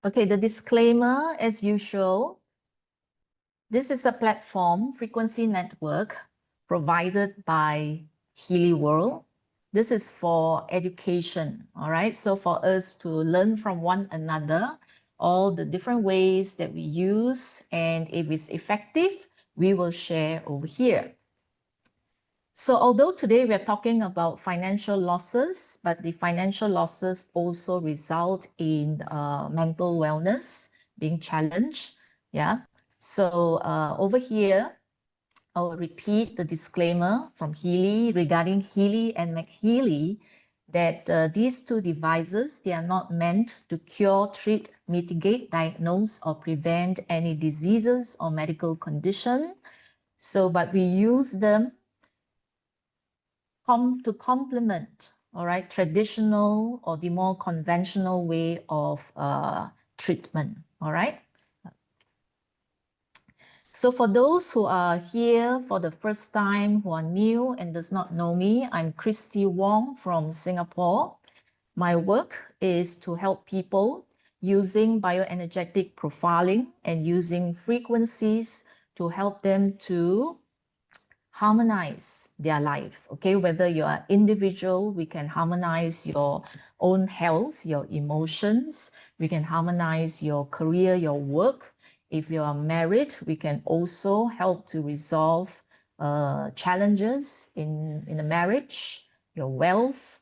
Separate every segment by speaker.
Speaker 1: Okay, the disclaimer, as usual, this is a platform, frequency network, provided by Healy World. This is for education, all right? So for us to learn from one another, all the different ways that we use, and if it's effective, we will share over here. So although today we are talking about financial losses, but the financial losses also result in mental wellness being challenged. Yeah. So over here, I will repeat the disclaimer from Healy regarding Healy and MagHealy, that these two devices, they are not meant to cure, treat, mitigate, diagnose, or prevent any diseases or medical condition. So, but we use them to complement, all right, traditional or the more conventional way of treatment, all right? So for those who are here for the first time, who are new and does not know me, I'm Christi Wong from Singapore. My work is to help people using bioenergetic profiling and using frequencies to help them to harmonize their life, okay? Whether you are individual, we can harmonize your own health, your emotions, we can harmonize your career, your work. If you are married, we can also help to resolve challenges in the marriage, your wealth,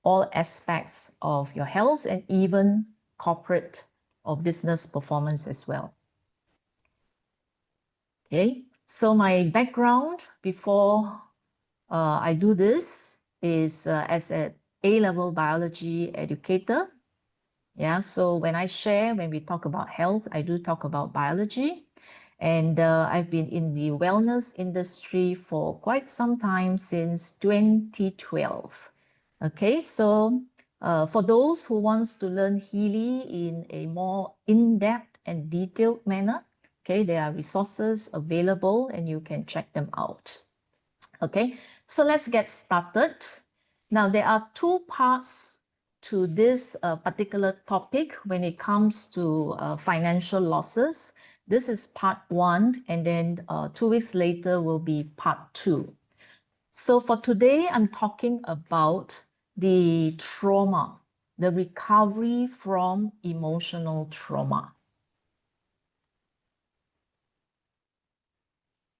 Speaker 1: all aspects of your health, and even corporate or business performance as well. Okay. So my background before I do this is as an A-level biology educator. Yeah, so when we talk about health, I do talk about biology. And I've been in the wellness industry for quite some time, since 2012. Okay, so for those who wants to learn Healy in a more in-depth and detailed manner, okay, there are resources available and you can check them out. Okay, so let's get started. Now, there are two parts to this particular topic when it comes to financial losses. This is part one, and then 2 weeks later will be part two. So for today, I'm talking about the trauma, the recovery from emotional trauma.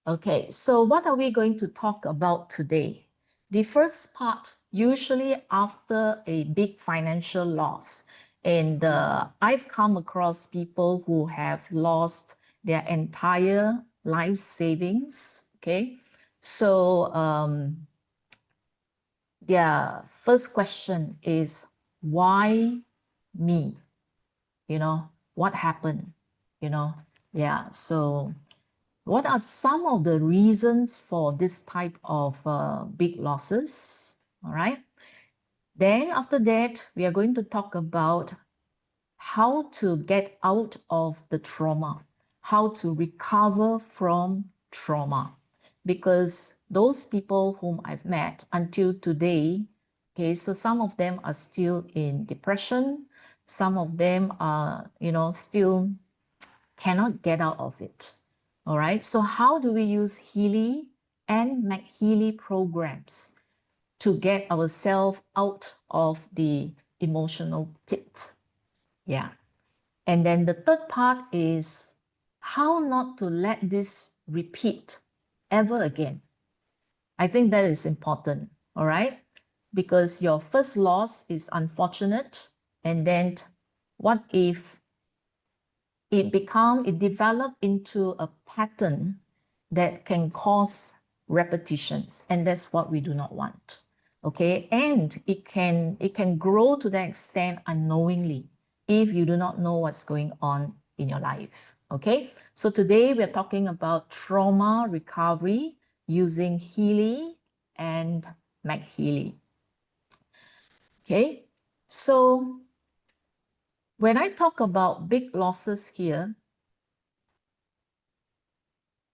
Speaker 1: Okay, so what are we going to talk about today? The first part, usually after a big financial loss, and I've come across people who have lost their entire life savings, okay? So their first question is, why me? You know, what happened? You know, yeah, so what are some of the reasons for this type of big losses? All right. Then after that, we are going to talk about how to get out of the trauma, how to recover from trauma. Because those people whom I've met until today, okay, so some of them are still in depression. Some of them are, still cannot get out of it. All right, so how do we use Healy and MagHealy programs to get ourselves out of the emotional pit? Yeah. And then the third part is how not to let this repeat ever again. I think that is important, all right? Because your first loss is unfortunate, and then what if it developed into a pattern that can cause repetitions, and that's what we do not want. Okay, and it can grow to that extent unknowingly if you do not know what's going on in your life. Okay, so today we're talking about trauma recovery using Healy and MagHealy. Okay, so when I talk about big losses here,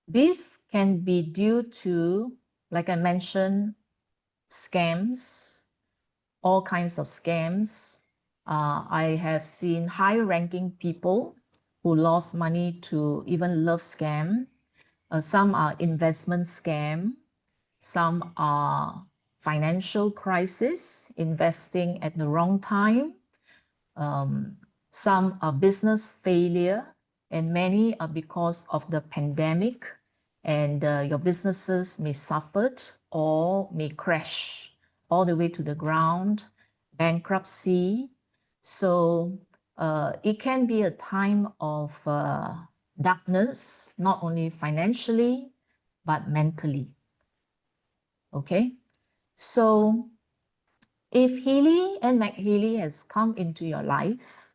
Speaker 1: this can be due to, like I mentioned, scams, all kinds of scams, I have seen high-ranking people who lost money to even love scam. Some are investment scam. Some are financial crisis, investing at the wrong time. Some are business failure, and many are because of the pandemic, and your businesses may suffer or may crash all the way to the ground, bankruptcy. So it can be a time of darkness, not only financially, but mentally. Okay, so if Healy and MagHealy has come into your life,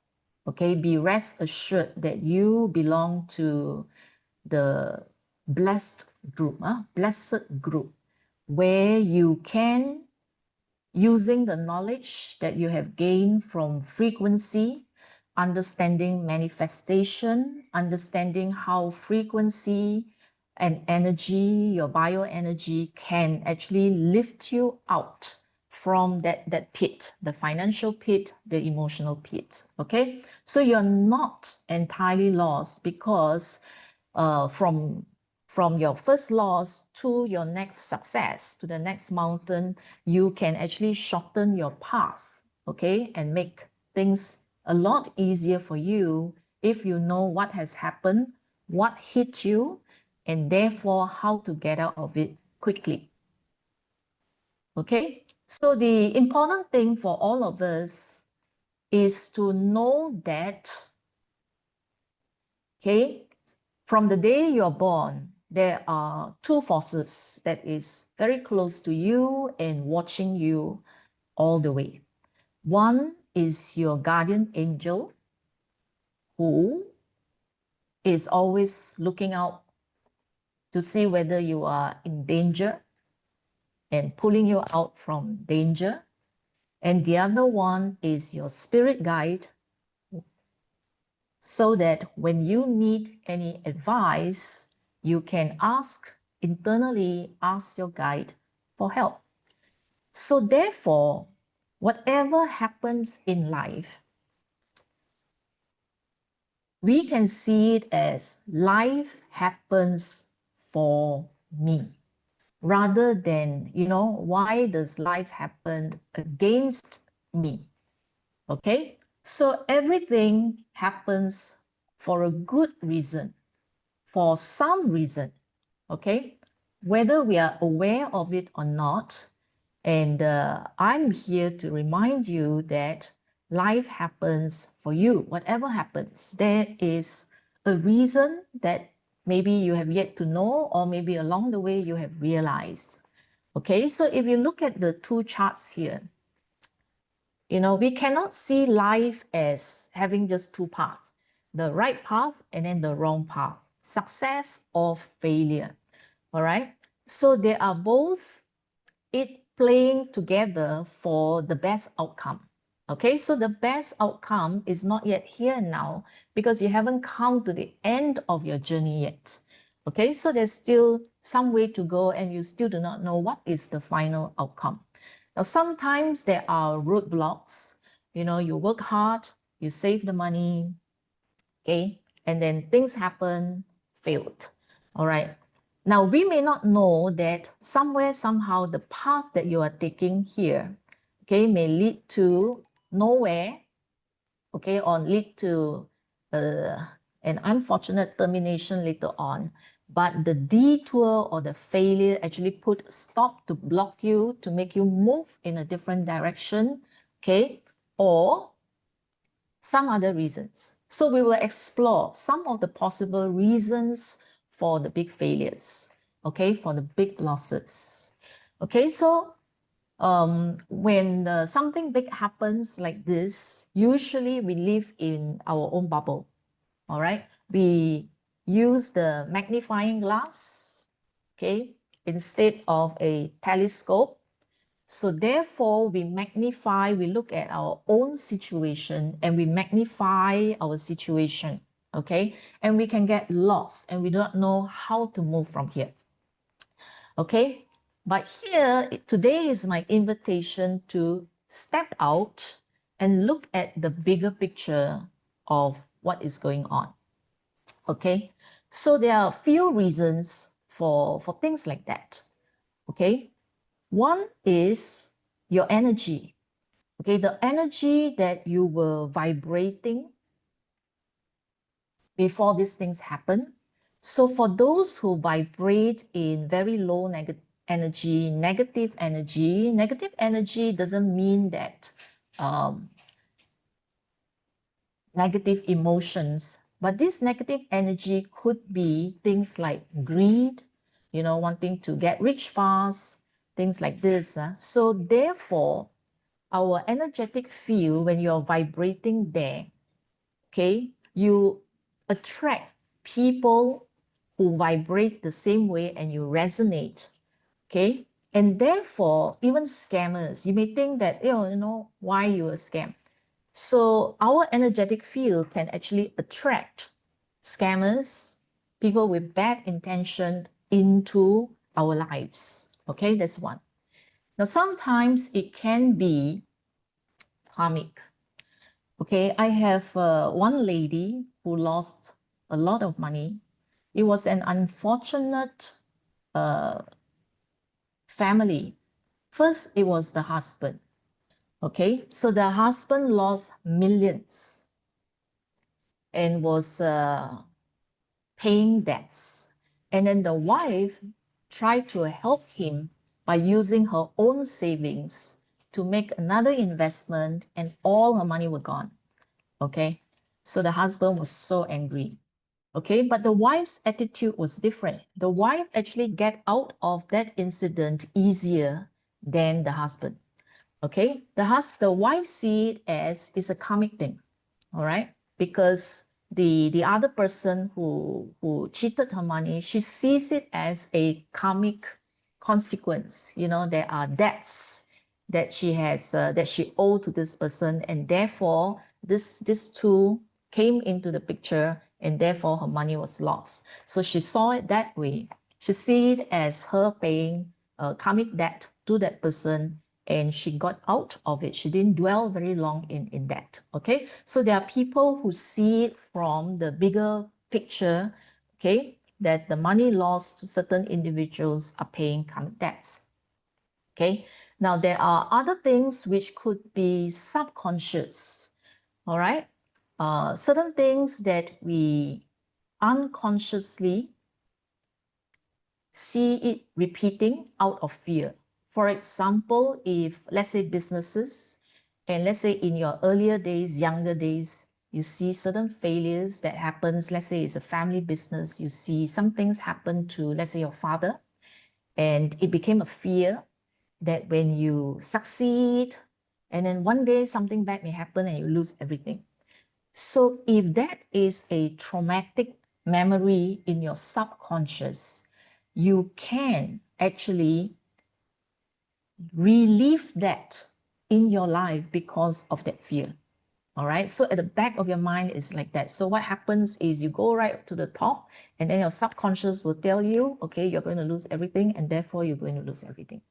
Speaker 1: okay, be rest assured that you belong to the blessed group, blessed group, where you can, using the knowledge that you have gained from frequency, understanding manifestation, understanding how frequency and energy, your bioenergy, can actually lift you out from that pit, the financial pit, the emotional pit. Okay, so you're not entirely lost, because from your first loss to your next success, to the next mountain, you can actually shorten your path, okay, and make things a lot easier for you if you know what has happened, what hit you, and therefore how to get out of it quickly. Okay, so the important thing for all of us is to know that, okay, from the day you're born, there are two forces that is very close to you and watching you all the way. One is your guardian angel, who is always looking out to see whether you are in danger and pulling you out from danger. And the other one is your spirit guide, so that when you need any advice, you can internally ask your guide for help. So therefore, whatever happens in life, we can see it as life happens for me, rather than, why does life happen against me? Okay, so everything happens for a good reason, for some reason, okay, whether we are aware of it or not. And I'm here to remind you that life happens for you. Whatever happens, there is a reason that maybe you have yet to know, or maybe along the way you have realized. Okay, so if you look at the two charts here, we cannot see life as having just two paths, the right path and then the wrong path, success or failure. All right, so they are both playing together for the best outcome. Okay, so the best outcome is not yet here now, because you haven't come to the end of your journey yet. Okay, so there's still some way to go, and you still do not know what is the final outcome. Now, sometimes there are roadblocks. You work hard, you save the money, okay, and then things happen, failed. All right. Now, we may not know that somewhere, somehow, the path that you are taking here, okay, may lead to nowhere, okay, or lead to an unfortunate termination later on. But the detour or the failure actually put a stop to block you, to make you move in a different direction, okay, or some other reasons. So we will explore some of the possible reasons for the big failures, okay, for the big losses. Okay, so when something big happens like this, usually we live in our own bubble, all right? We use the magnifying glass, okay, instead of a telescope. So therefore, we look at our own situation and we magnify our situation, okay? And we can get lost and we don't know how to move from here, okay? But here, today is my invitation to step out and look at the bigger picture of what is going on. Okay, so there are a few reasons for things like that. Okay, one is your energy. Okay, the energy that you were vibrating before these things happen. So for those who vibrate in very low negative energy doesn't mean that negative emotions, but this negative energy could be things like greed, wanting to get rich fast, things like this. So therefore, our energetic field, when you're vibrating there, okay, you attract people who vibrate the same way and you resonate, okay? And therefore, even scammers, you may think that, why you a scam? So our energetic field can actually attract scammers, people with bad intention into our lives. Okay, that's one. Now, sometimes it can be karmic. Okay, I have one lady who lost a lot of money. It was an unfortunate family. First, it was the husband. Okay, so the husband lost millions and was paying debts. And then the wife tried to help him by using her own savings to make another investment, and all her money were gone. Okay, so the husband was so angry. Okay, but the wife's attitude was different. The wife actually get out of that incident easier than the husband. Okay, the wife see it as it's a karmic thing, all right, because the other person who cheated her money, she sees it as a karmic consequence. There are debts that she has that she owed to this person, and therefore this two came into the picture, and therefore her money was lost. So she saw it that way. She see it as her paying a karmic debt to that person, and she got out of it. She didn't dwell very long in that. Okay, so there are people who see it from the bigger picture, okay, that the money lost to certain individuals are paying karmic debts. Okay, now there are other things which could be subconscious. All right, certain things that we unconsciously see it repeating out of fear. For example, if let's say businesses, and let's say in your earlier days, younger days, you see certain failures that happens, let's say it's a family business, you see some things happen to, let's say, your father, and it became a fear that when you succeed, and then one day something bad may happen and you lose everything. So if that is a traumatic memory in your subconscious, you can actually relieve that in your life because of that fear. All right, so at the back of your mind is like that. So what happens is you go right to the top, and then your subconscious will tell you, okay, you're going to lose everything, and therefore you're going to lose everything.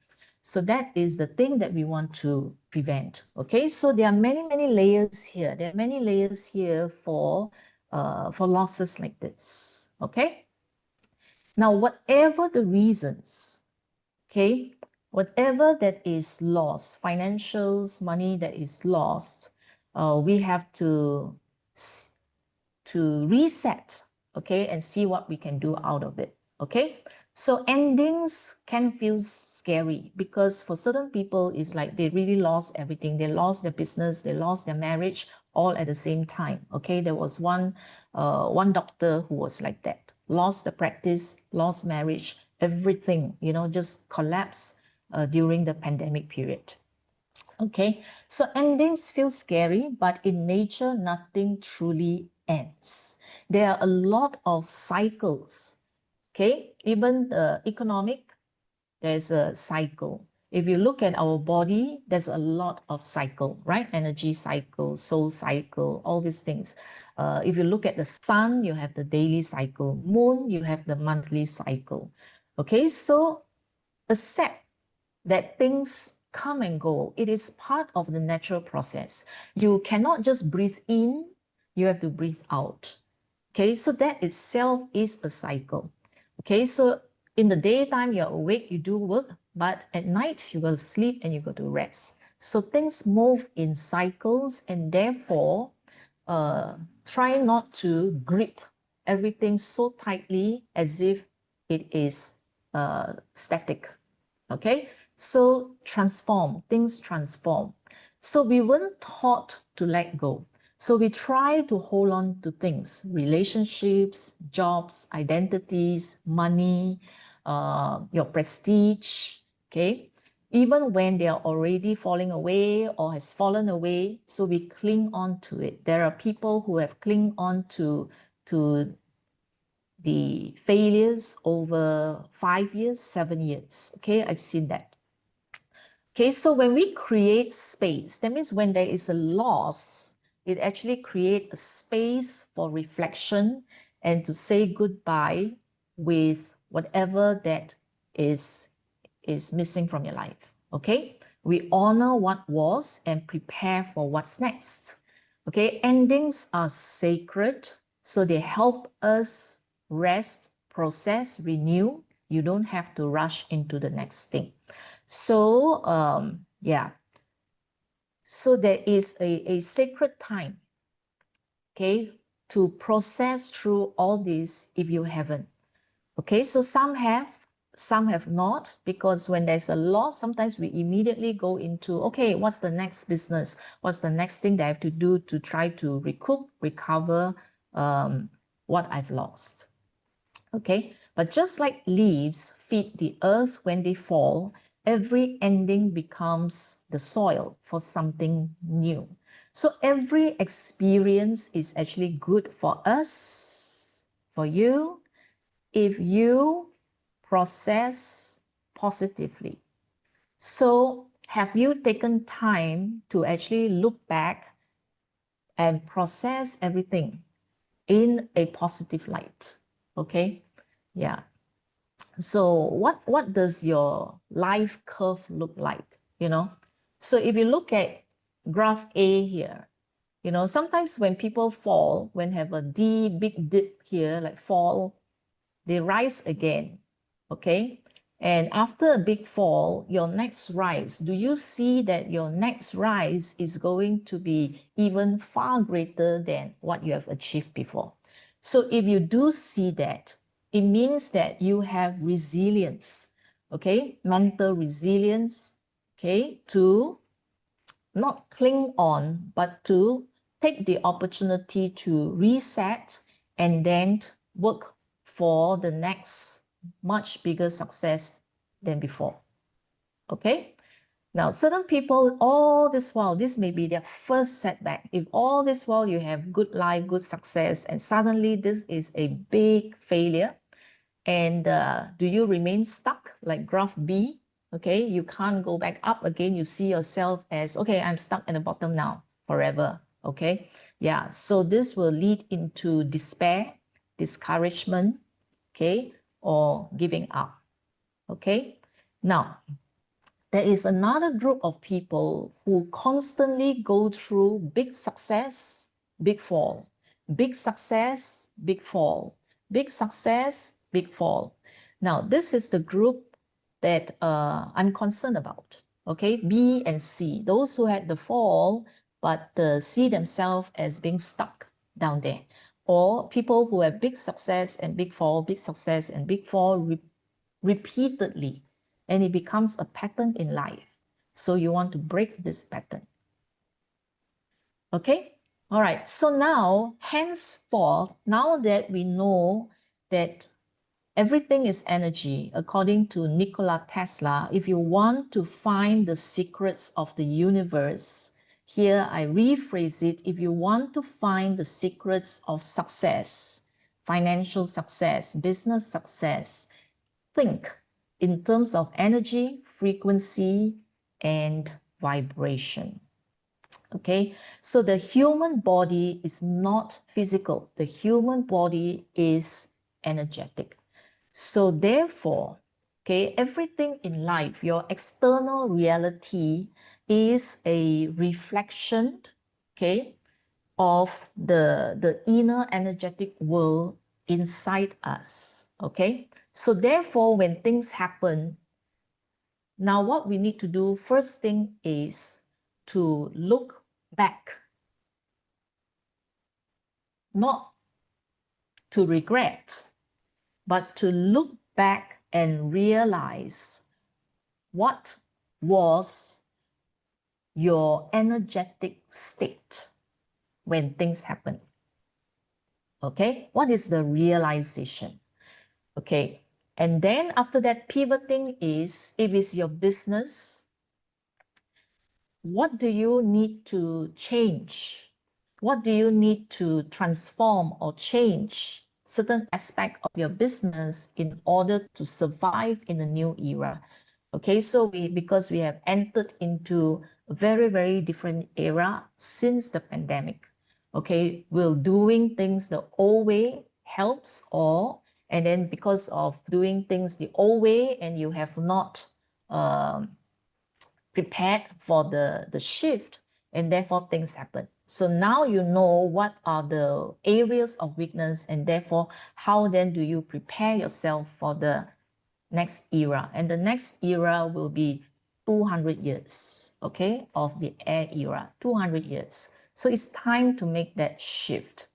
Speaker 1: So that is the thing that we want to prevent. Okay, so there are many layers here. There are many layers here for losses like this. Okay, now whatever the reasons, okay, whatever that is lost, financials, money that is lost, we have to reset, okay, and see what we can do out of it. Okay, so endings can feel scary because for certain people it's like they really lost everything. They lost their business, they lost their marriage, all at the same time. Okay, there was one doctor who was like that, lost the practice, lost marriage, everything, just collapsed during the pandemic period. Okay, so endings feel scary, but in nature, nothing truly ends. There are a lot of cycles. Okay, even the economic, there's a cycle. If you look at our body, there's a lot of cycle, right? Energy cycle, soul cycle, all these things. If you look at the sun, you have the daily cycle. Moon, you have the monthly cycle. Okay, so accept that things come and go. It is part of the natural process. You cannot just breathe in, you have to breathe out. Okay, so that itself is a cycle. Okay, so in the daytime, you're awake, you do work, but at night, you go to sleep and you go to rest. So things move in cycles, and therefore, try not to grip everything so tightly as if it is static. Okay, so transform, things transform. So we weren't taught to let go. So we try to hold on to things, relationships, jobs, identities, money, your prestige, okay? Even when they are already falling away or has fallen away, so we cling on to it. There are people who have clung on to the failures over 5 years, 7 years, okay? I've seen that. Okay, so when we create space, that means when there is a loss, it actually creates a space for reflection and to say goodbye with whatever that is missing from your life. Okay, we honor what was and prepare for what's next. Okay, endings are sacred, so they help us rest, process, renew. You don't have to rush into the next thing. So, yeah. So there is a sacred time, okay, to process through all this if you haven't. Okay, so some have not, because when there's a loss, sometimes we immediately go into, okay, what's the next business? What's the next thing that I have to do to try to recover what I've lost? Okay, but just like leaves feed the earth when they fall, every ending becomes the soil for something new. So every experience is actually good for us, for you, if you process positively. So have you taken time to actually look back and process everything in a positive light? Okay, yeah. So what does your life curve look like, you know? So if you look at graph A here, you know, sometimes when people fall, when have a big dip here, like fall, they rise again, okay? And after a big fall, your next rise, do you see that your next rise is going to be even far greater than what you have achieved before? So if you do see that, it means that you have resilience, okay? Mental resilience, okay? To not cling on, but to take the opportunity to reset and then work for the next much bigger success than before. Okay? Now, certain people, all this while, this may be their first setback. If all this while you have good life, good success, and suddenly this is a big failure, and do you remain stuck like graph B? Okay, you can't go back up again. You see yourself as, okay, I'm stuck at the bottom now forever. Okay, yeah, so this will lead into despair, discouragement, okay, or giving up. Okay, now there is another group of people who constantly go through big success, big fall, big success, big fall, big success, big fall. Now, this is the group that I'm concerned about, okay? B and C, those who had the fall, but see themselves as being stuck down there. Or people who have big success and big fall, big success and big fall repeatedly, and it becomes a pattern in life. So you want to break this pattern. Okay? All right. So now, henceforth, now that we know that everything is energy, according to Nikola Tesla, if you want to find the secrets of the universe, here I rephrase it, if you want to find the secrets of success, financial success, business success, think in terms of energy, frequency, and vibration. Okay, so the human body is not physical. The human body is energetic. So therefore, Okay, everything in life, your external reality is a reflection, okay, of the inner energetic world inside us, okay? So therefore, when things happen, now what we need to do, first thing is to look back, not to regret, but to look back and realize what was your energetic state when things happen. Okay, what is the realization? Okay, and then after that, pivoting is, if it's your business, what do you need to change? What do you need to transform or change certain aspect of your business in order to survive in the new era? Okay, so because we have entered into a very, very different era since the pandemic. Okay, will doing things the old way helps, or and then because of doing things the old way and you have not prepared for the shift, and therefore things happen. So now you know what are the areas of weakness, and therefore how then do you prepare yourself for the next era. And the next era will be 200 years, okay, of the air era, 200 years. So it's time to make that shift.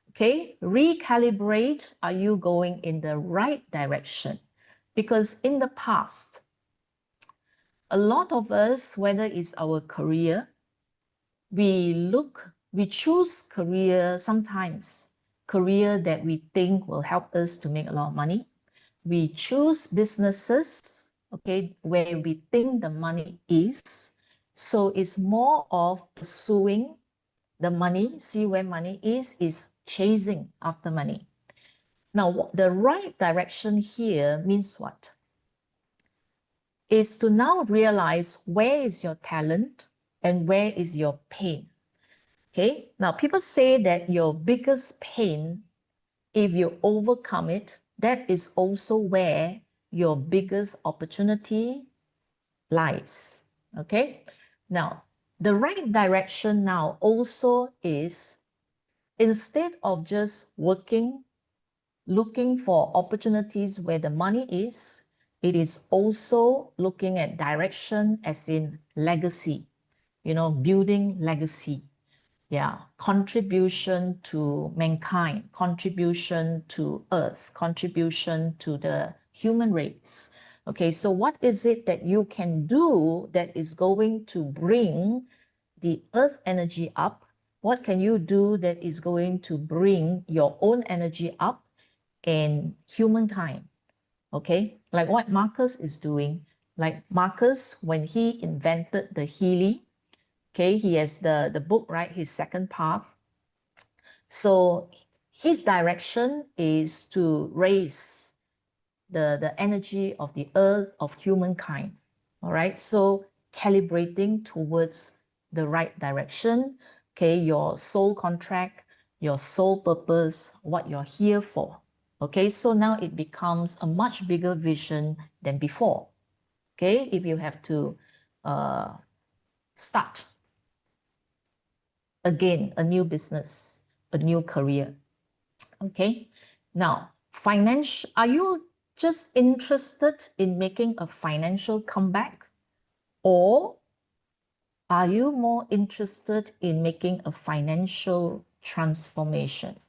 Speaker 1: Okay, recalibrate. Are you going in the right direction? Because in the past, a lot of us, whether it's our career, we choose career sometimes, career that we think will help us to make a lot of money. We choose businesses, okay, where we think the money is. So it's more of pursuing the money, see where money is chasing after money. Now, the right direction here means what? Is to now realize where is your talent and where is your pain. Okay, now people say that your biggest pain, if you overcome it, that is also where your biggest opportunity lies. Okay, now the right direction now also is, instead of just working, looking for opportunities where the money is, it is also looking at direction as in legacy, building legacy. Yeah, contribution to mankind, contribution to earth, contribution to the human race. Okay, so what is it that you can do that is going to bring the earth energy up? What can you do that is going to bring your own energy up and humankind? Okay, like what Marcus is doing. Like Marcus, when he invented the Healy, okay, he has the book, right? His second path. So his direction is to raise the energy of the earth, of humankind. All right. So calibrating towards the right direction. Okay, your soul contract, your soul purpose, what you're here for. Okay, so now it becomes a much bigger vision than before. Okay, if you have to start again, a new business, a new career. Okay, now are you just interested in making a financial comeback, or are you more interested in making a financial transformation?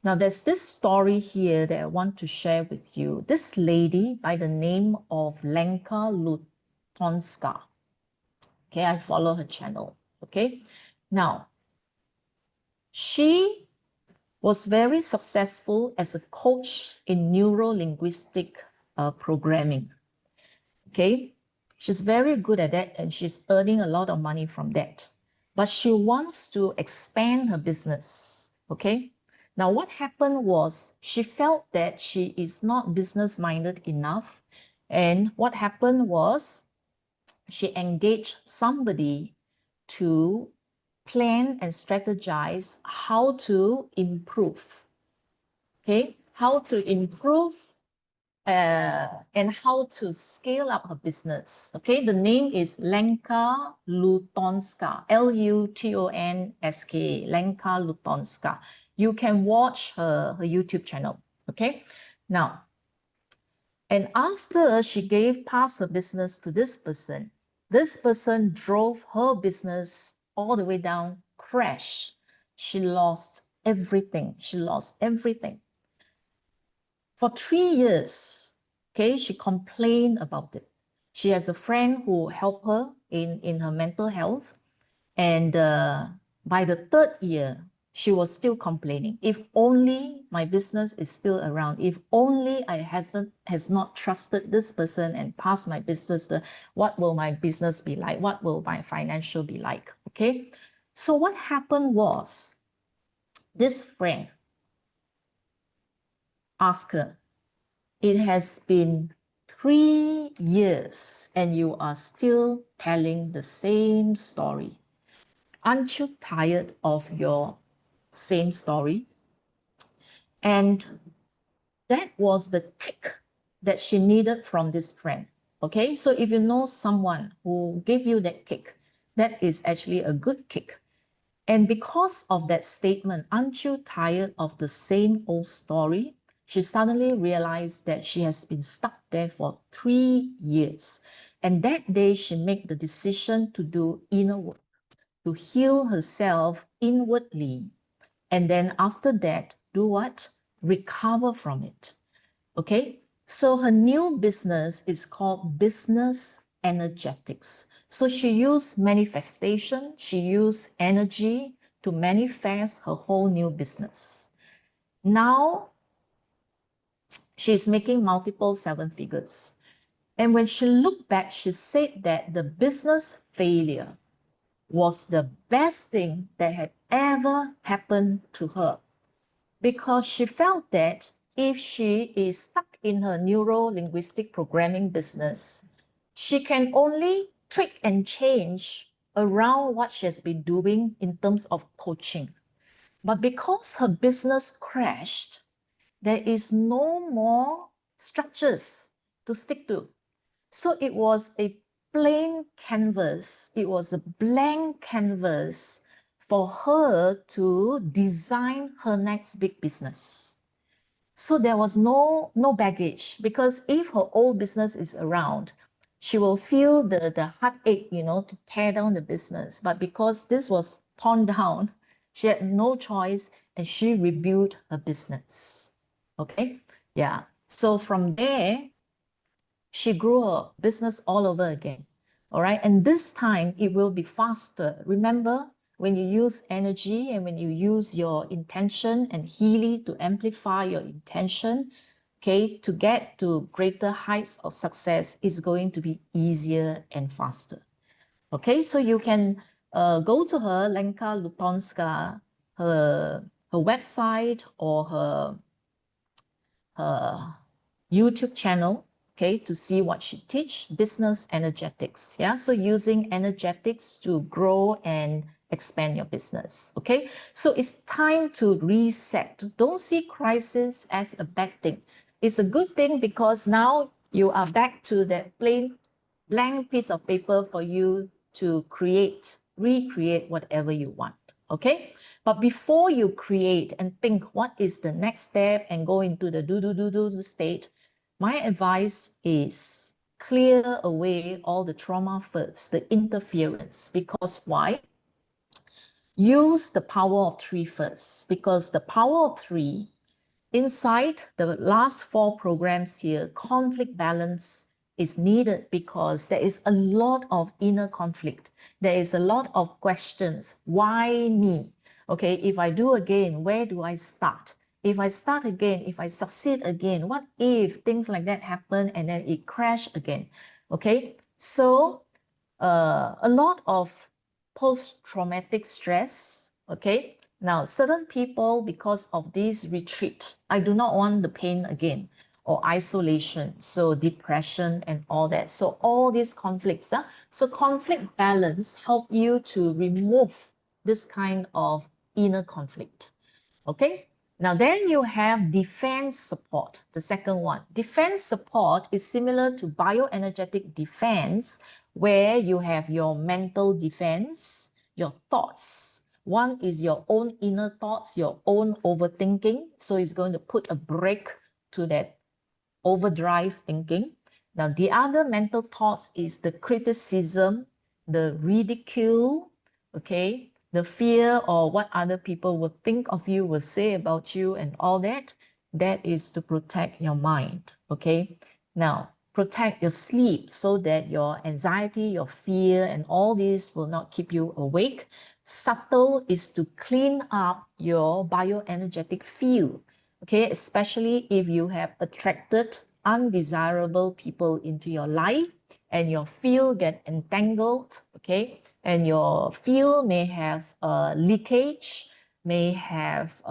Speaker 1: Now, there's this story here that I want to share with you. This lady by the name of Lenka Lutonska. Okay, I follow her channel. Okay, now she was very successful as a coach in neuro-linguistic programming. Okay, she's very good at that and she's earning a lot of money from that. But she wants to expand her business. Okay, now what happened was she felt that she is not business-minded enough. And what happened was she engaged somebody to plan and strategize how to improve. Okay, how to improve and how to scale up her business. Okay, the name is Lenka Lutonska, Lutonska, Lenka Lutonska. You can watch her YouTube channel. Okay, now, and after she gave past her business to this person drove her business all the way down, crash. She lost everything. She lost everything. For 3 years, okay, she complained about it. She has a friend who helped her in her mental health. And by the 3rd year, she was still complaining. If only my business is still around. If only I has not trusted this person and passed my business, what will my business be like? What will my financial be like? Okay. So what happened was, this friend asked her, it has been 3 years and you are still telling the same story. Aren't you tired of your same story? And that was the kick that she needed from this friend. Okay, so if you know someone who gave you that kick, that is actually a good kick. And because of that statement, aren't you tired of the same old story? She suddenly realized that she has been stuck there for 3 years. And that day she made the decision to do inner work, to heal herself inwardly. And then after that, do what? Recover from it. Okay? So her new business is called Business Energetics. So she used manifestation, she used energy to manifest her whole new business. Now, she's making multiple 7 figures. And when she looked back, she said that the business failure was the best thing that had ever happened to her, because she felt that if she is stuck in her neuro-linguistic programming business, she can only tweak and change around what she has been doing in terms of coaching. But because her business crashed, there is no more structures to stick to. So it was a plain canvas. It was a blank canvas for her to design her next big business. So there was no baggage, because if her old business is around, she will feel the heartache, to tear down the business. But because this was torn down, she had no choice and she rebuilt her business. Okay? Yeah. So from there, she grew her business all over again. All right. And this time it will be faster. Remember, when you use energy and when you use your intention and Healy to amplify your intention, okay, to get to greater heights of success is going to be easier and faster. Okay, so you can go to her, Lenka Lutonska, her website or her YouTube channel, okay, to see what she teach, business energetics. Yeah, so using energetics to grow and expand your business. Okay, so it's time to reset. Don't see crisis as a bad thing. It's a good thing, because now you are back to that plain blank piece of paper for you to recreate whatever you want. Okay, but before you create and think what is the next step and go into the do state, my advice is clear away all the trauma first, the interference. Because why? Use the power of 3 first, because the power of 3, inside the last 4 programs here, conflict balance is needed, because there is a lot of inner conflict. There is a lot of questions. Why me? Okay, if I do again, where do I start? If I start again, if I succeed again, what if things like that happen and then it crash again? Okay, so a lot of post-traumatic stress. Okay, now certain people, because of this retreat, I do not want the pain again, or isolation, so depression and all that. So all these conflicts, so conflict balance help you to remove this kind of inner conflict. Okay, Now then you have defense support, the second one. Defense support is similar to bioenergetic defense, where you have your mental defense, your thoughts. One is your own inner thoughts, your own overthinking. So it's going to put a brake to that overdrive thinking. Now, the other mental thoughts is the criticism, the ridicule, okay, the fear or what other people will think of you, will say about you and all that. That is to protect your mind, okay? Now, protect your sleep so that your anxiety, your fear, and all this will not keep you awake. Subtle is to clean up your bioenergetic field, okay, especially if you have attracted undesirable people into your life and your field get entangled, okay, and your field may have leakage, may have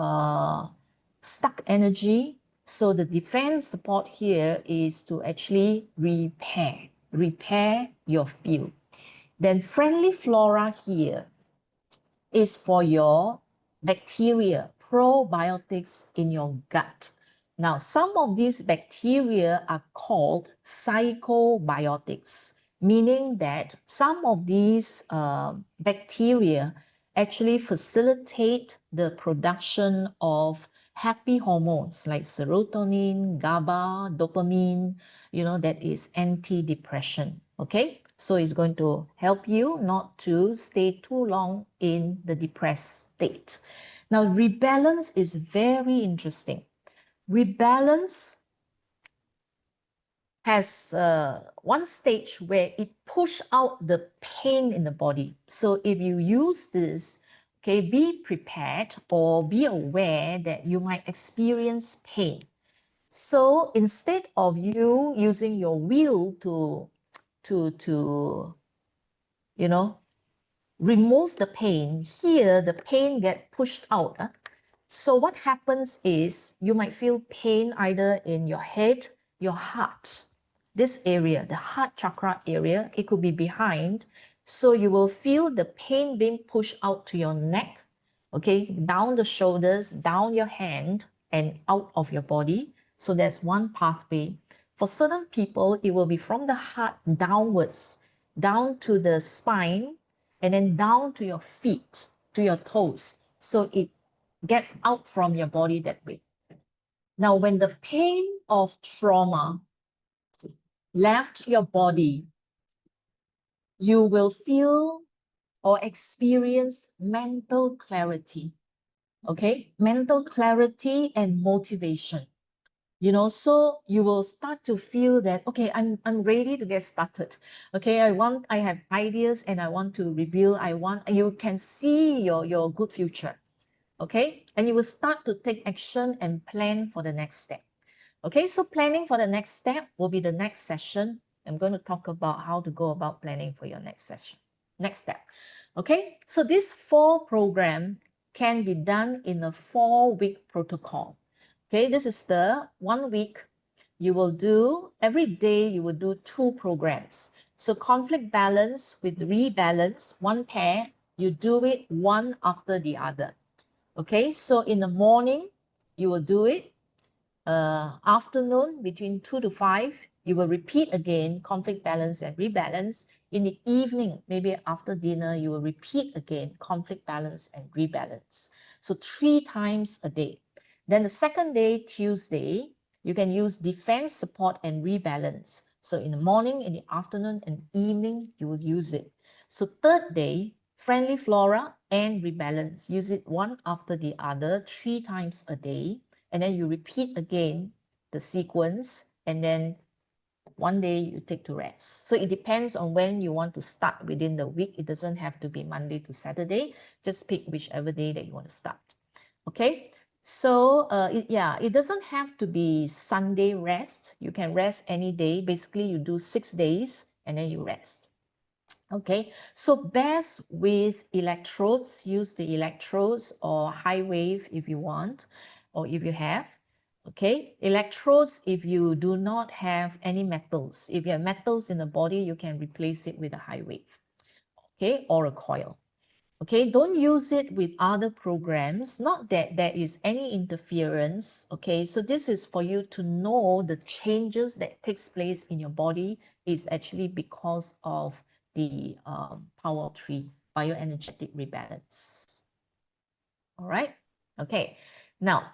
Speaker 1: stuck energy. So the defense support here is to actually repair your field. Then friendly flora here is for your bacteria, probiotics in your gut. Now, some of these bacteria are called psychobiotics, meaning that some of these bacteria actually facilitate the production of happy hormones like serotonin, GABA, dopamine, that is anti-depression, okay? So it's going to help you not to stay too long in the depressed state. Now, rebalance is very interesting. Rebalance has one stage where it pushes out the pain in the body. So if you use this, okay, be prepared or be aware that you might experience pain. So instead of you using your will to remove the pain, here the pain get pushed out. So what happens is you might feel pain either in your head, your heart, this area, the heart chakra area, it could be behind. So you will feel the pain being pushed out to your neck, okay, down the shoulders, down your hand, and out of your body. So that's one pathway. For certain people, it will be from the heart downwards, down to the spine, and then down to your feet, to your toes. So it gets out from your body that way. Now, when the pain of trauma left your body, you will feel or experience mental clarity, okay? Mental clarity and motivation. So you will start to feel that, okay, I'm ready to get started. Okay, I have ideas and I want to rebuild. You can see your good future. Okay, and you will start to take action and plan for the next step. Okay, so planning for the next step will be the next session. I'm going to talk about how to go about planning for your next session, next step. Okay, so this 4 program can be done in a 4-week protocol. Okay, this is the 1 week. You will do, every day you will do 2 programs. So conflict balance with rebalance, 1 pair, you do it one after the other. Okay, so in the morning, you will do it. Afternoon, between 2 to 5, you will repeat again, conflict balance and rebalance. In the evening, maybe after dinner, you will repeat again, conflict balance and rebalance. So 3 times a day. Then the second day, Tuesday, you can use defense, support, and rebalance. So in the morning, in the afternoon, and evening, you will use it. So third day, friendly flora and rebalance. Use it one after the other, 3 times a day. And then you repeat again the sequence, and then one day you take to rest. So it depends on when you want to start within the week. It doesn't have to be Monday to Saturday. Just pick whichever day that you want to start. Okay, so it doesn't have to be Sunday rest. You can rest any day. Basically, you do 6 days and then you rest. Okay, so best with electrodes, use the electrodes or high wave if you want, or if you have. Okay, electrodes if you do not have any metals. If you have metals in the body, you can replace it with a high wave, okay, or a coil. Okay, don't use it with other programs, not that there is any interference. Okay, so this is for you to know the changes that takes place in your body is actually because of the power of 3 bioenergetic rebalance. All right, okay, now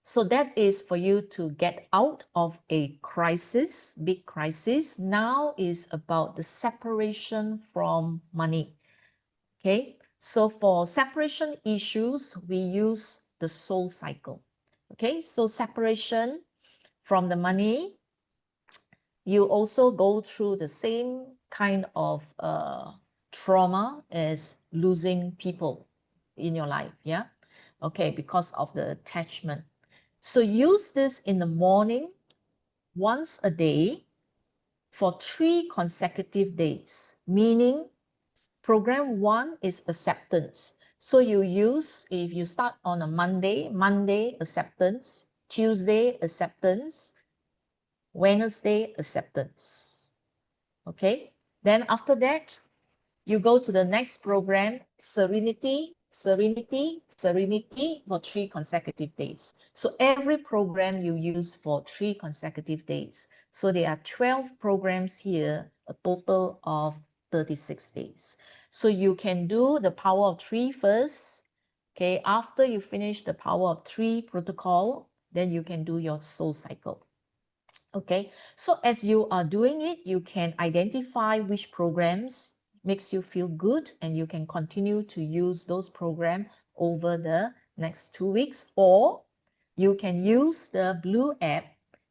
Speaker 1: so that is for you to get out of a crisis, big crisis. Now is about the separation from money. Okay, so for separation issues, we use the soul cycle. Okay, so separation from the money, you also go through the same kind of trauma as losing people in your life. Yeah, okay, because of the attachment. So use this in the morning once a day for 3 consecutive days, meaning program 1 is acceptance. So you use, if you start on a Monday acceptance, Tuesday acceptance, Wednesday acceptance. Okay, then after that, you go to the next program, serenity, serenity, serenity for 3 consecutive days. So every program you use for 3 consecutive days. So there are 12 programs here, a total of 36 days. So you can do the power of 3 first. Okay, after you finish the power of 3 protocol, then you can do your soul cycle. Okay, so as you are doing it, you can identify which programs makes you feel good, and you can continue to use those programs over the next 2 weeks, or you can use the blue app,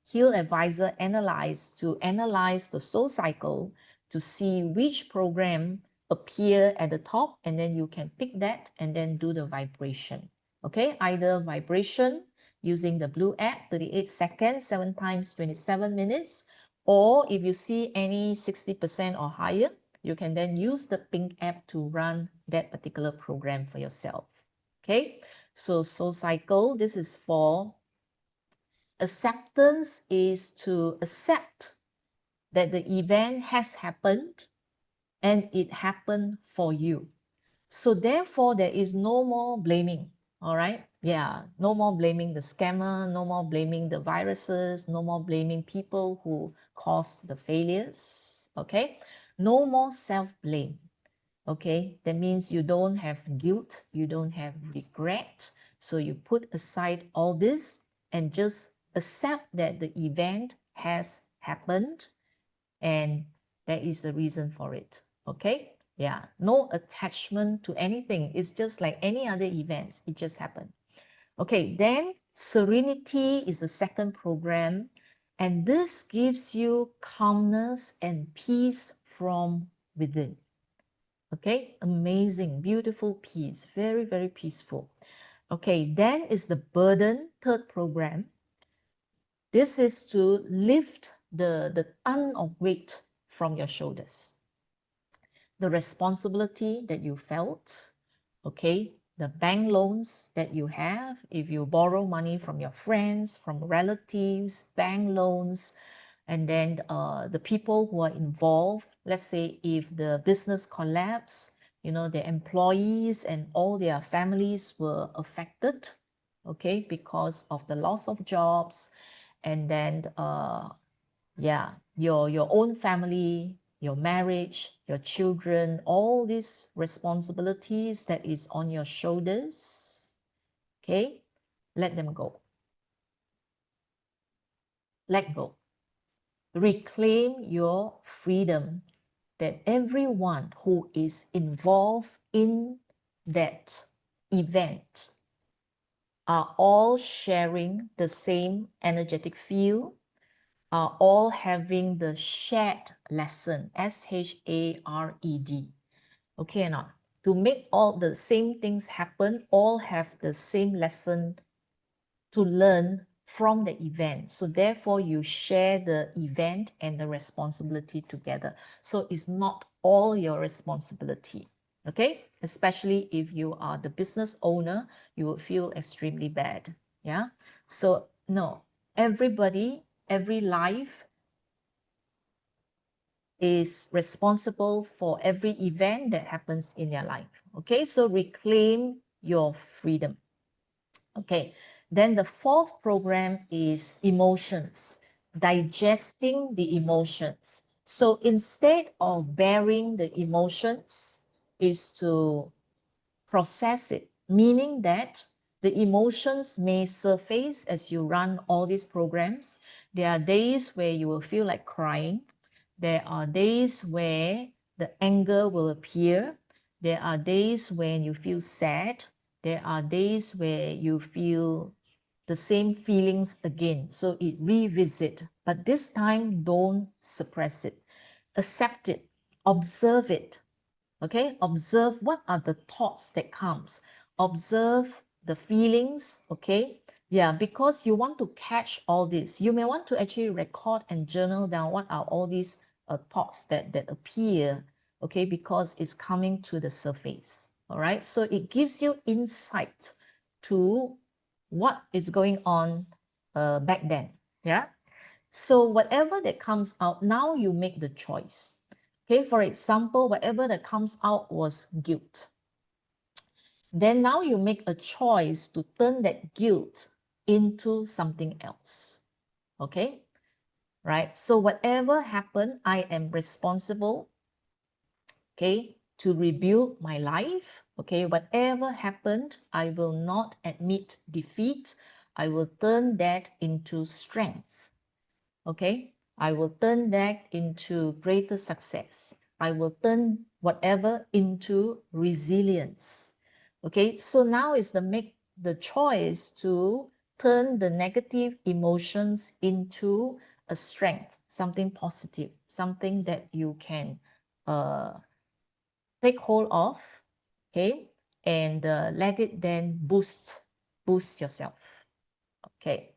Speaker 1: Heal Advisor Analyze, to analyze the soul cycle to see which program appear at the top, and then you can pick that and then do the vibration. Okay, either vibration using the blue app, 38 seconds, 7 times 27 minutes. Or if you see any 60% or higher, you can then use the pink app to run that particular program for yourself. Okay, so soul cycle, this is for acceptance, is to accept that the event has happened and it happened for you. So therefore, there is no more blaming. All right. Yeah. No more blaming the scammer, no more blaming the viruses, no more blaming people who caused the failures. Okay. No more self-blame. Okay. That means you don't have guilt, you don't have regret. So you put aside all this and just accept that the event has happened and there is a reason for it. Okay. Yeah, no attachment to anything. It's just like any other events. It just happened. Okay, then Serenity is the second program. And this gives you calmness and peace from within. Okay, amazing, beautiful peace. Very, very peaceful. Okay, then is the Burden, third program. This is to lift the ton of weight from your shoulders. The responsibility that you felt, okay, the bank loans that you have, if you borrow money from your friends, from relatives, bank loans, and then the people who are involved, let's say if the business collapse, you know, the employees and all their families were affected, okay, because of the loss of jobs, and then yeah, your own family, your marriage, your children, all these responsibilities that is on your shoulders, okay, let them go. Let go. Reclaim your freedom, that everyone who is involved in that event are all sharing the same energetic field, are all having the shared lesson, SHARED. Okay or not? To make all the same things happen, all have the same lesson to learn from the event. So therefore, you share the event and the responsibility together. So it's not all your responsibility. Okay? Especially if you are the business owner, you will feel extremely bad. Yeah? So no, everybody, every life is responsible for every event that happens in your life. Okay, so reclaim your freedom. Okay, then the fourth program is emotions, digesting the emotions. So instead of bearing the emotions, is to process it, meaning that the emotions may surface as you run all these programs. There are days where you will feel like crying. There are days where the anger will appear. There are days when you feel sad. There are days where you feel the same feelings again. So it revisit, but this time don't suppress it. Accept it, observe it. Okay, observe what are the thoughts that comes. Observe the feelings, okay? Yeah, because you want to catch all this. You may want to actually record and journal down what are all these thoughts that appear, okay? Because it's coming to the surface, all right? So it gives you insight to what is going on back then, yeah? So whatever that comes out, now you make the choice. Okay, for example, whatever that comes out was guilt. Then now you make a choice to turn that guilt into something else. Okay, right? So whatever happened, I am responsible, okay, to rebuild my life. Okay, whatever happened, I will not admit defeat. I will turn that into strength. Okay, I will turn that into greater success. I will turn whatever into resilience. Okay, so now is make the choice to turn the negative emotions into a strength, something positive, something that you can take hold of, okay, and let it then boost yourself. Okay.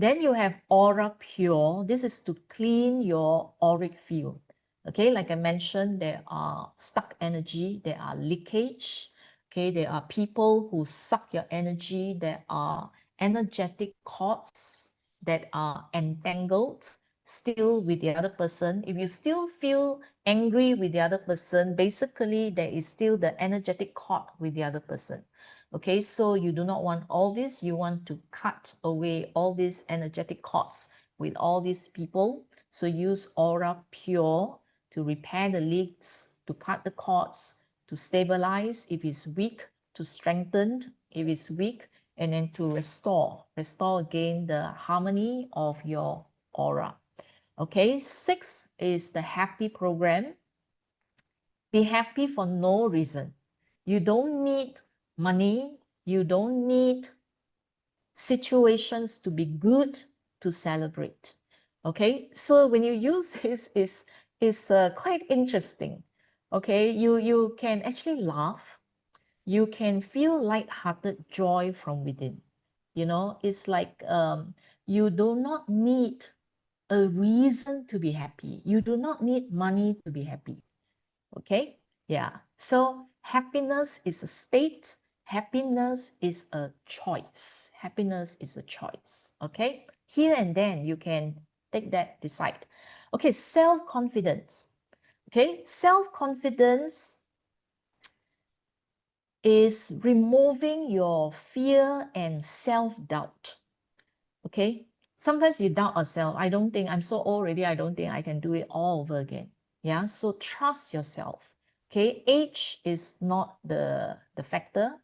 Speaker 1: Then you have aura pure. This is to clean your auric field. Okay, like I mentioned, there are stuck energy, there are leakage. Okay, there are people who suck your energy, there are energetic cords that are entangled still with the other person. If you still feel angry with the other person, basically there is still the energetic cord with the other person. Okay, so you do not want all this. You want to cut away all these energetic cords with all these people. So use Aura Pure to repair the leaks, to cut the cords, to stabilize if it's weak, to strengthen if it's weak, and then to restore again the harmony of your aura. Okay, 6 is the happy program. Be happy for no reason. You don't need money. You don't need situations to be good to celebrate. Okay, so when you use this, is quite interesting. Okay, you can actually laugh. You can feel light-hearted joy from within. You know, it's like you do not need a reason to be happy. You do not need money to be happy. Okay, yeah, so happiness is a state. Happiness is a choice. Happiness is a choice. Okay, here and then you can take that, decide. Okay, self-confidence. Okay, self-confidence is removing your fear and self-doubt. Okay, sometimes you doubt yourself. I don't think, I'm so old already, I don't think I can do it all over again. Yeah, so trust yourself. Okay, age is not the factor.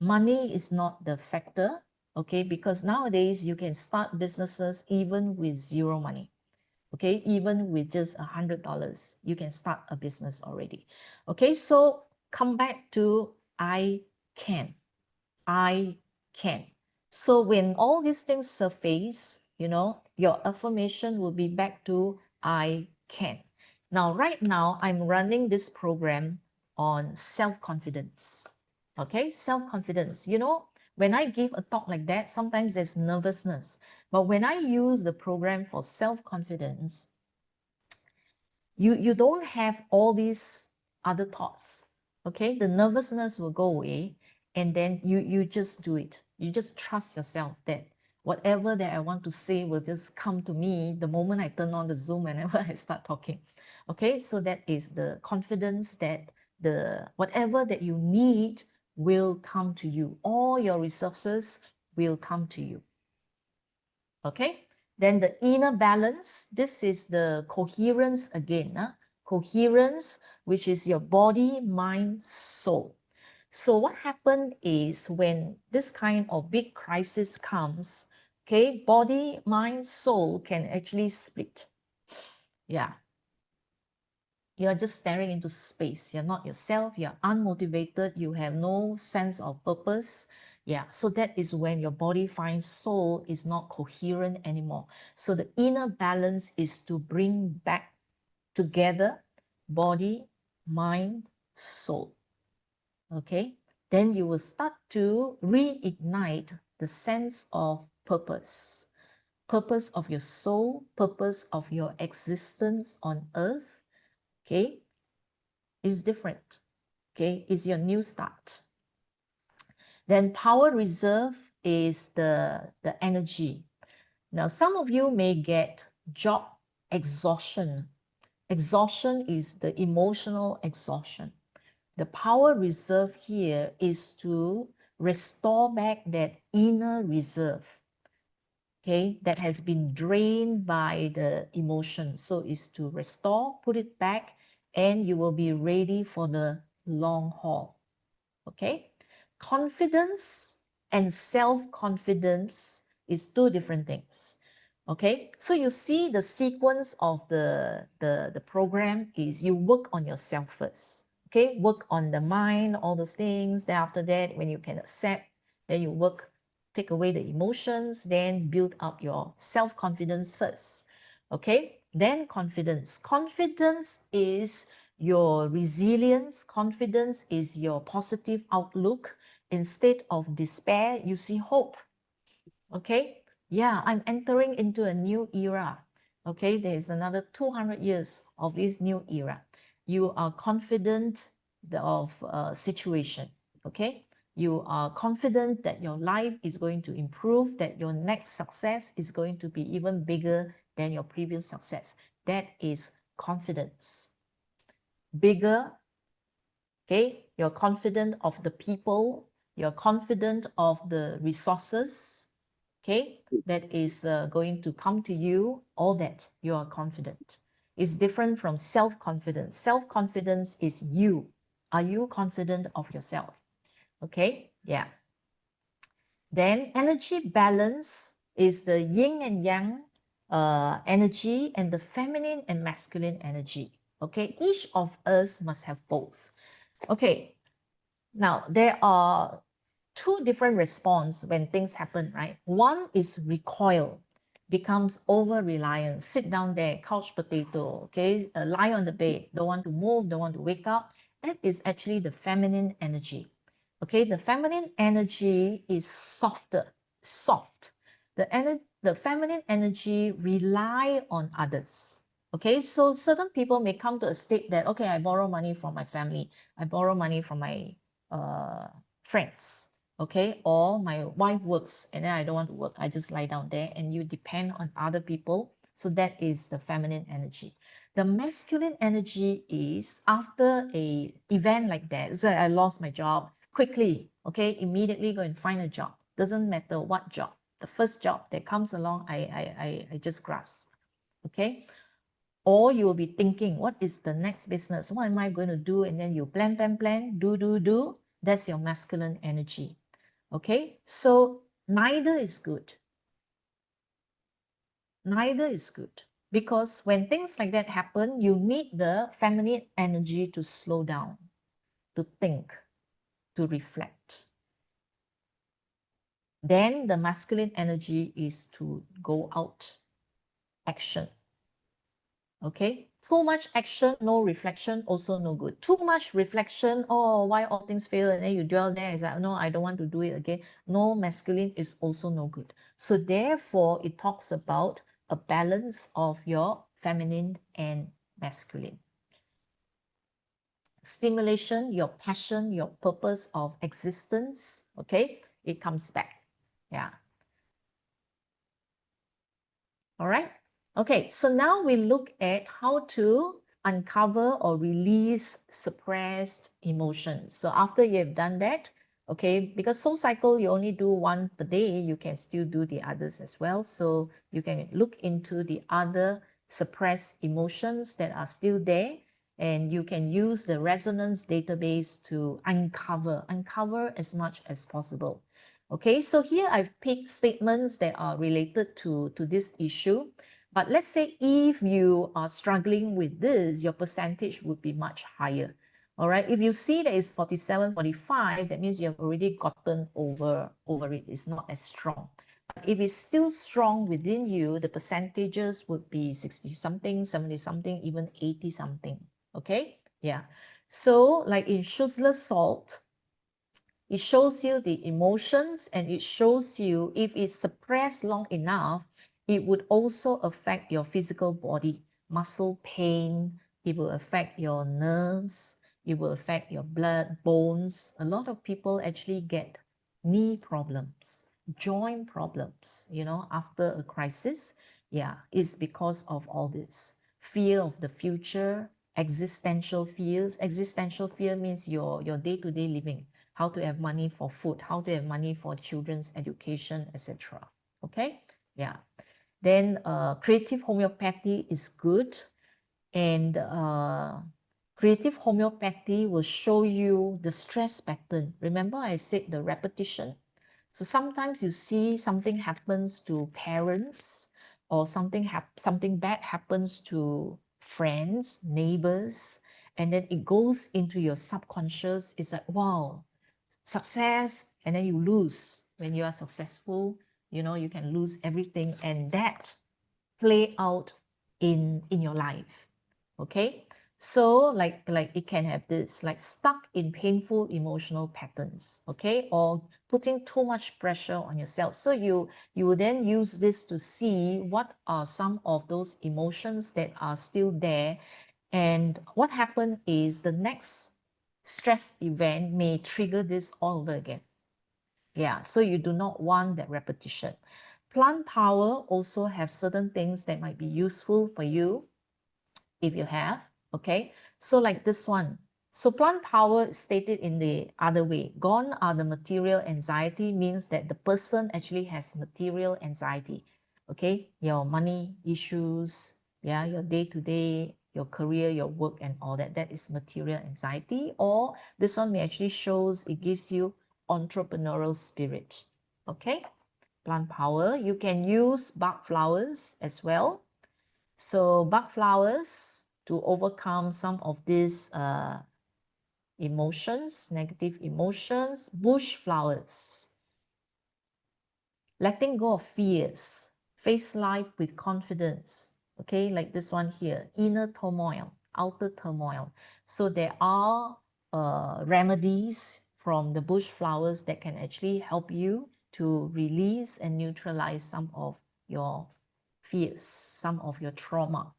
Speaker 1: Money is not the factor. Okay, because nowadays you can start businesses even with zero money. Okay, even with just $100, you can start a business already. Okay, so come back to I can. I can. So when all these things surface, you know, your affirmation will be back to I can. Now, right now, I'm running this program on self-confidence. Okay, self-confidence. You know, when I give a talk like that, sometimes there's nervousness. But when I use the program for self-confidence, you don't have all these other thoughts. Okay, the nervousness will go away, and then you just do it. You just trust yourself that whatever that I want to say will just come to me the moment I turn on the Zoom whenever I start talking. Okay, so that is the confidence that whatever that you need will come to you. All your resources will come to you. Okay, then the inner balance, this is the coherence again. Coherence, which is your body, mind, soul. So what happened is when this kind of big crisis comes, okay, body, mind, soul can actually split. Yeah. You're just staring into space. You're not yourself. You're unmotivated. You have no sense of purpose. Yeah, so that is when your body finds soul is not coherent anymore. So the inner balance is to bring back together body, mind, soul. Okay, then you will start to reignite the sense of purpose. Purpose of your soul, purpose of your existence on earth. Okay, is different. Okay, is your new start. Then power reserve is the energy. Now, some of you may get job exhaustion. Exhaustion is the emotional exhaustion. The power reserve here is to restore back that inner reserve, okay, that has been drained by the emotion. So it's to restore, put it back, and you will be ready for the long haul. Okay, confidence and self-confidence is two different things. Okay, so you see the sequence of the program is you work on yourself first. Okay, work on the mind, all those things. Then after that, when you can accept, then you work, take away the emotions, then build up your self-confidence first. Okay, then confidence. Confidence is your resilience. Confidence is your positive outlook. Instead of despair, you see hope. Okay, yeah, I'm entering into a new era. Okay, there is another 200 years of this new era. You are confident of a situation. Okay, you are confident that your life is going to improve, that your next success is going to be even bigger than your previous success. That is confidence. Bigger, okay, you're confident of the people, you're confident of the resources, okay, that is going to come to you, all that you are confident. It's different from self-confidence. Self-confidence is you. Are you confident of yourself? Okay, yeah. Then energy balance is the yin and yang energy and the feminine and masculine energy. Okay, each of us must have both. Okay, now there are two different responses when things happen, right? One is recoil, becomes over-reliant, sit down there, couch potato, okay, lie on the bed, don't want to move, don't want to wake up. That is actually the feminine energy. Okay, the feminine energy is softer, soft. The feminine energy rely on others. Okay, so certain people may come to a state that, okay, I borrow money from my family, I borrow money from my friends, okay, or my wife works and then I don't want to work, I just lie down there, and you depend on other people. So that is the feminine energy. The masculine energy is after a event like that, so I lost my job, quickly, okay, immediately go and find a job. Doesn't matter what job, the first job that comes along, I just grasp. Okay, or you will be thinking, what is the next business? What am I going to do? And then you plan, do. That's your masculine energy. Okay, so neither is good. Neither is good. Because when things like that happen, you need the feminine energy to slow down, to think, to reflect. Then the masculine energy is to go out, action. Okay, too much action, no reflection, also no good. Too much reflection, oh, why all things fail, and then you dwell there, it's like, no, I don't want to do it again. No, masculine is also no good. So therefore, it talks about a balance of your feminine and masculine. Stimulation, your passion, your purpose of existence, okay, it comes back. Yeah. All right. Okay, so now we look at how to uncover or release suppressed emotions. So after you've done that, okay, because Soul Cycle, you only do one per day, you can still do the others as well. So you can look into the other suppressed emotions that are still there, and you can use the resonance database to uncover as much as possible. Okay, so here I've picked statements that are related to this issue. But let's say if you are struggling with this, your percentage would be much higher. All right, if you see that it's 47, 45, that means you've already gotten over it. It's not as strong. But if it's still strong within you, the percentages would be 60 something, 70 something, even 80 something. Okay, yeah. So like in Schussler's salt, it shows you the emotions, and it shows you if it's suppressed long enough, it would also affect your physical body, muscle pain, it will affect your nerves, it will affect your blood, bones. A lot of people actually get knee problems, joint problems, you know, after a crisis. Yeah, it's because of all this. Fear of the future, existential fears. Existential fear means your day-to-day living, how to have money for food, how to have money for children's education, etc. Okay, yeah. Then creative homeopathy is good, and creative homeopathy will show you the stress pattern. Remember I said the repetition. So sometimes you see something happens to parents, or something bad happens to friends, neighbors, and then it goes into your subconscious. It's like, wow, success, and then you lose. When you are successful, you know, you can lose everything, and that play out in your life. Okay, so like it can have this, like stuck in painful emotional patterns, okay, or putting too much pressure on yourself. So you will then use this to see what are some of those emotions that are still there, and what happened is the next stress event may trigger this all over again. Yeah, so you do not want that repetition. Plant power also have certain things that might be useful for you if you have, okay? So like this one. So plant power is stated in the other way. Gone are the material anxiety, means that the person actually has material anxiety, okay? Your money issues, yeah, your day-to-day, your career, your work, and all that. That is material anxiety. Or this one may actually shows, it gives you entrepreneurial spirit, okay? Plant power. You can use bug flowers as well. So bug flowers to overcome some of these emotions, negative emotions. Bush flowers, letting go of fears, face life with confidence. Okay, like this one here, inner turmoil, outer turmoil. So there are remedies from the bush flowers that can actually help you to release and neutralize some of your fears, some of your trauma.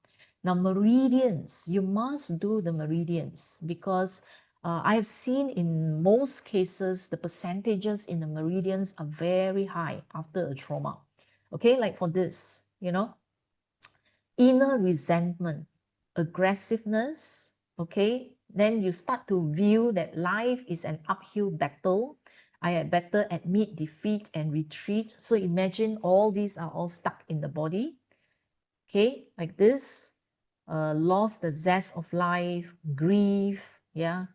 Speaker 1: Now, meridians, you must do the meridians, because I have seen in most cases, the percentages in the meridians are very high after a trauma. Okay, like for this, you know, inner resentment, aggressiveness, okay, then you start to view that life is an uphill battle. I had better admit defeat and retreat. So imagine all these are all stuck in the body. Okay, like this, lost the zest of life, grief, yeah.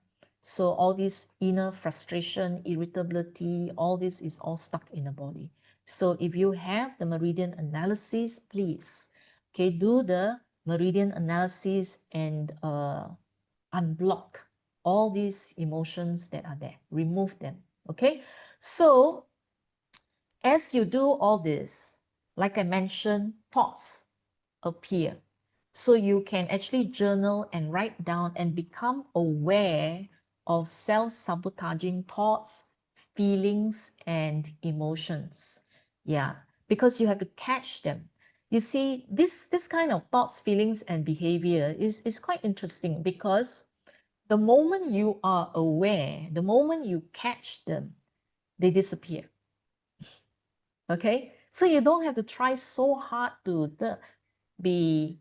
Speaker 1: So all this inner frustration, irritability, all this is all stuck in the body. So if you have the meridian analysis, please, okay, do the meridian analysis and unblock all these emotions that are there, remove them, okay? So as you do all this, like I mentioned, thoughts appear. So you can actually journal and write down and become aware of self-sabotaging thoughts, feelings, and emotions. Yeah, because you have to catch them. You see, this kind of thoughts, feelings, and behavior is quite interesting, because the moment you are aware, the moment you catch them, they disappear. Okay, so you don't have to try so hard to be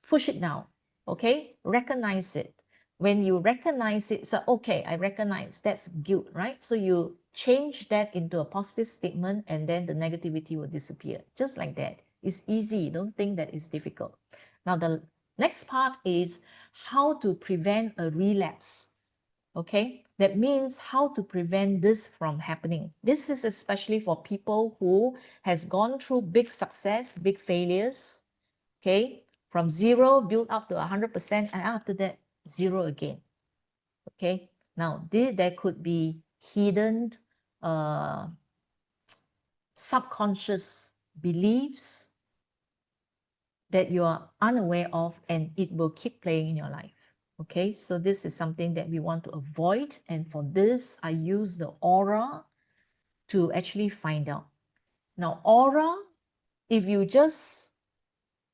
Speaker 1: push it down. Okay, recognize it. When you recognize it, so okay, I recognize that's guilt, right? So you change that into a positive statement and then the negativity will disappear. Just like that. It's easy. Don't think that it's difficult. Now, the next part is how to prevent a relapse. Okay, that means how to prevent this from happening. This is especially for people who has gone through big success, big failures, okay, from zero build up to 100% and after that zero again. Okay, now there could be hidden subconscious beliefs that you are unaware of, and it will keep playing in your life. Okay, so this is something that we want to avoid, and for this I use the aura to actually find out. Now, aura, if you just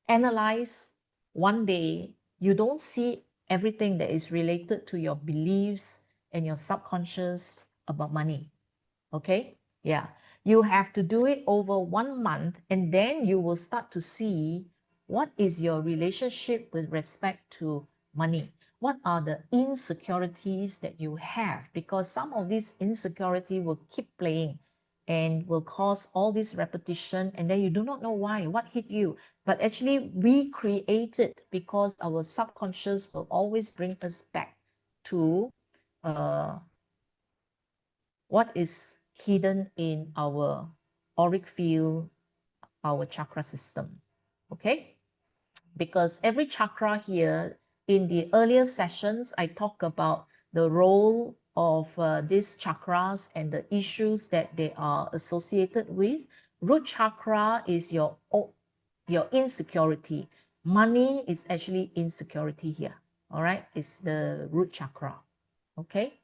Speaker 1: analyze one day, you don't see everything that is related to your beliefs and your subconscious about money. Okay? Yeah. You have to do it over 1 month, and then you will start to see what is your relationship with respect to money. What are the insecurities that you have? Because some of these insecurity will keep playing and will cause all this repetition, and then you do not know why, what hit you. But actually, we create it because our subconscious will always bring us back to what is hidden in our auric field, our chakra system. Okay? Because every chakra here, in the earlier sessions, I talk about the role of these chakras and the issues that they are associated with. Root chakra is your insecurity. Money is actually insecurity here. All right? It's the root chakra. Okay?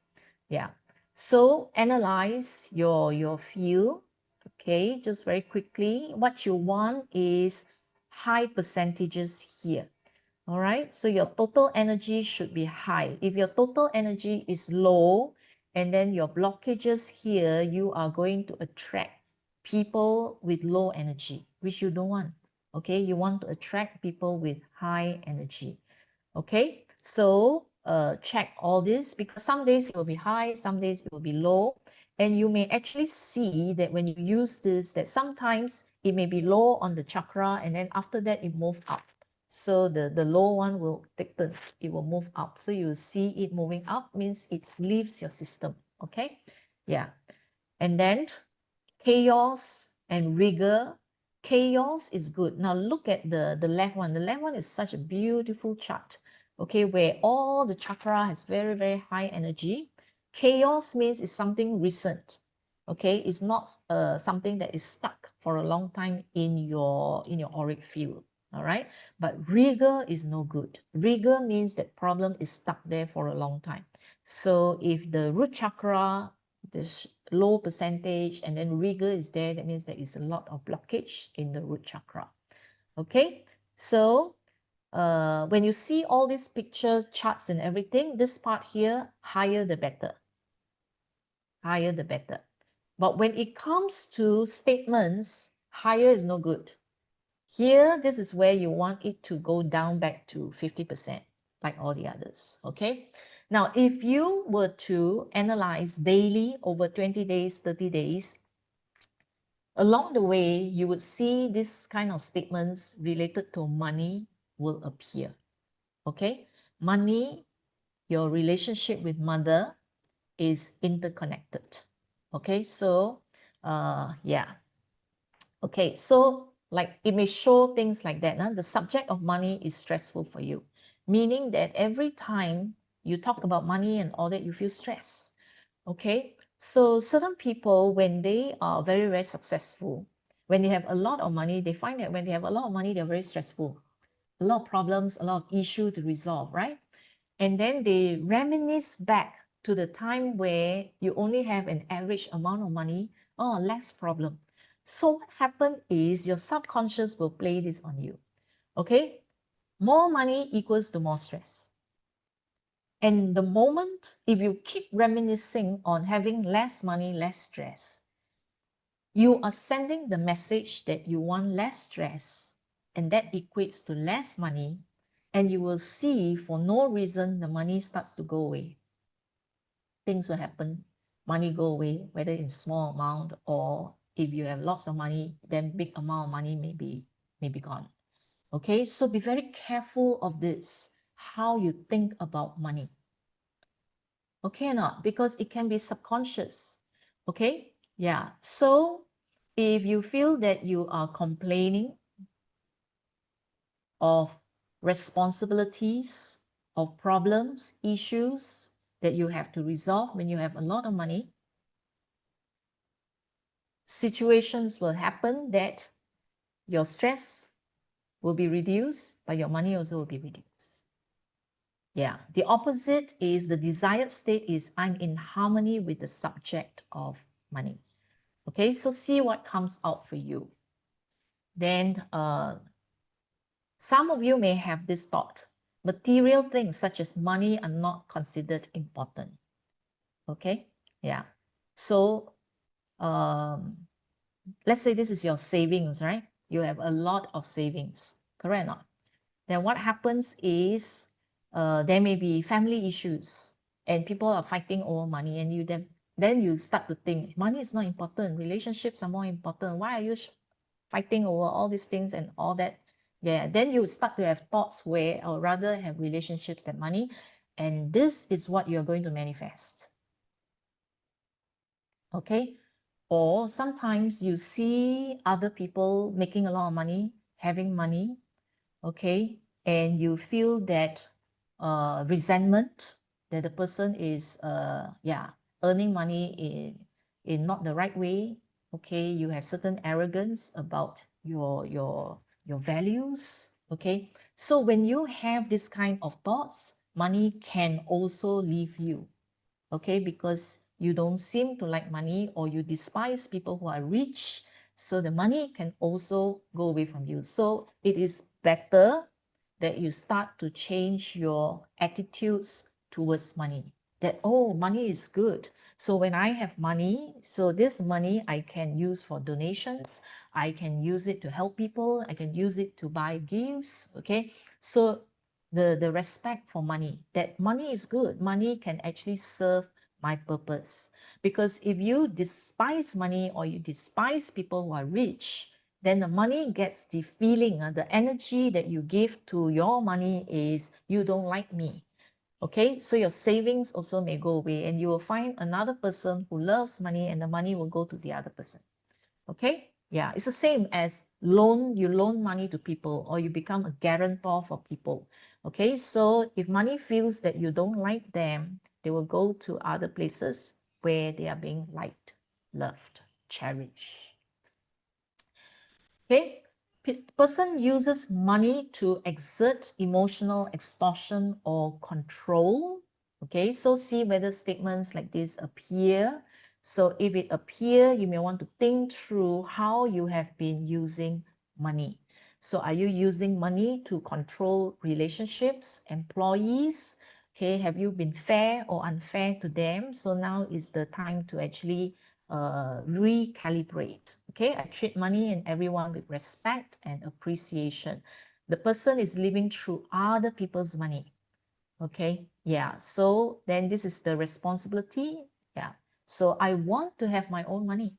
Speaker 1: Yeah. So analyze your field. Okay, just very quickly. What you want is high percentages here. All right, so your total energy should be high. If your total energy is low, and then your blockages here, you are going to attract people with low energy, which you don't want. Okay, you want to attract people with high energy. Okay, so check all this, because some days it will be high, some days it will be low, and you may actually see that when you use this, that sometimes it may be low on the chakra, and then after that it move up. So the low one will take turns, it will move up. So you will see it moving up, means it leaves your system. Okay, yeah. And then chaos and rigor. Chaos is good. Now look at the left one. The left one is such a beautiful chart, okay, where all the chakra has very, very high energy. Chaos means it's something recent, okay? It's not something that is stuck for a long time in your auric field, all right? But rigor is no good. Rigor means that problem is stuck there for a long time. So if the root chakra, this low percentage, and then rigor is there, that means there is a lot of blockage in the root chakra. Okay, so when you see all these pictures, charts and everything, this part here, higher the better. Higher the better. But when it comes to statements, higher is no good. Here, this is where you want it to go down back to 50%, like all the others, okay? Now, if you were to analyze daily over 20 days, 30 days, along the way, you would see this kind of statements related to money will appear, okay? Money, your relationship with mother is interconnected, okay? So, yeah. Okay, so like it may show things like that. The subject of money is stressful for you, meaning that every time you talk about money and all that, you feel stress. Okay, so certain people, when they are very, very successful, when they have a lot of money, they find that when they have a lot of money, they're very stressful. A lot of problems, a lot of issues to resolve, right? And then they reminisce back to the time where you only have an average amount of money, oh, less problem. So what happened is your subconscious will play this on you. Okay, more money equals to more stress. And the moment, if you keep reminiscing on having less money, less stress, you are sending the message that you want less stress, and that equates to less money. and you will see for no reason the money starts to go away. Things will happen, money go away, whether in small amount or if you have lots of money, then big amount of money may be gone. Okay, so be very careful of this, how you think about money. Okay or not? Because it can be subconscious. Okay, yeah. So if you feel that you are complaining of responsibilities, of problems, issues that you have to resolve when you have a lot of money, situations will happen that your stress will be reduced, but your money also will be reduced. Yeah, the opposite is the desired state is I'm in harmony with the subject of money. Okay, so see what comes out for you. Then some of you may have this thought, material things such as money are not considered important. Okay, yeah. So let's say this is your savings, right? You have a lot of savings, correct or not? Then what happens is there may be family issues and people are fighting over money, and then you start to think money is not important, relationships are more important. Why are you fighting over all these things and all that? Yeah, then you start to have thoughts where, or rather have relationships than money, and this is what you're going to manifest. Okay, or sometimes you see other people making a lot of money, having money, okay, and you feel that resentment that the person is earning money in not the right way. Okay, you have certain arrogance about your values. Okay, so when you have this kind of thoughts, money can also leave you. Okay, because you don't seem to like money, or you despise people who are rich, so the money can also go away from you. So it is better that you start to change your attitudes towards money. That, oh, money is good. So when I have money, so this money I can use for donations, I can use it to help people, I can use it to buy gifts. Okay, so the respect for money, that money is good, money can actually serve my purpose. Because if you despise money, or you despise people who are rich, then the money gets the feeling, the energy that you give to your money is you don't like me. Okay, so your savings also may go away, and you will find another person who loves money, and the money will go to the other person. Okay, yeah, it's the same as you loan money to people, or you become a guarantor for people. Okay, so if money feels that you don't like them, they will go to other places where they are being liked, loved, cherished. Okay, person uses money to exert emotional extortion or control. Okay, so see whether statements like this appear. So if it appears, you may want to think through how you have been using money. So are you using money to control relationships, employees? Okay, have you been fair or unfair to them? So now is the time to actually recalibrate. Okay, I treat money and everyone with respect and appreciation. The person is living through other people's money. Okay, yeah, so then this is the responsibility. Yeah, so I want to have my own money.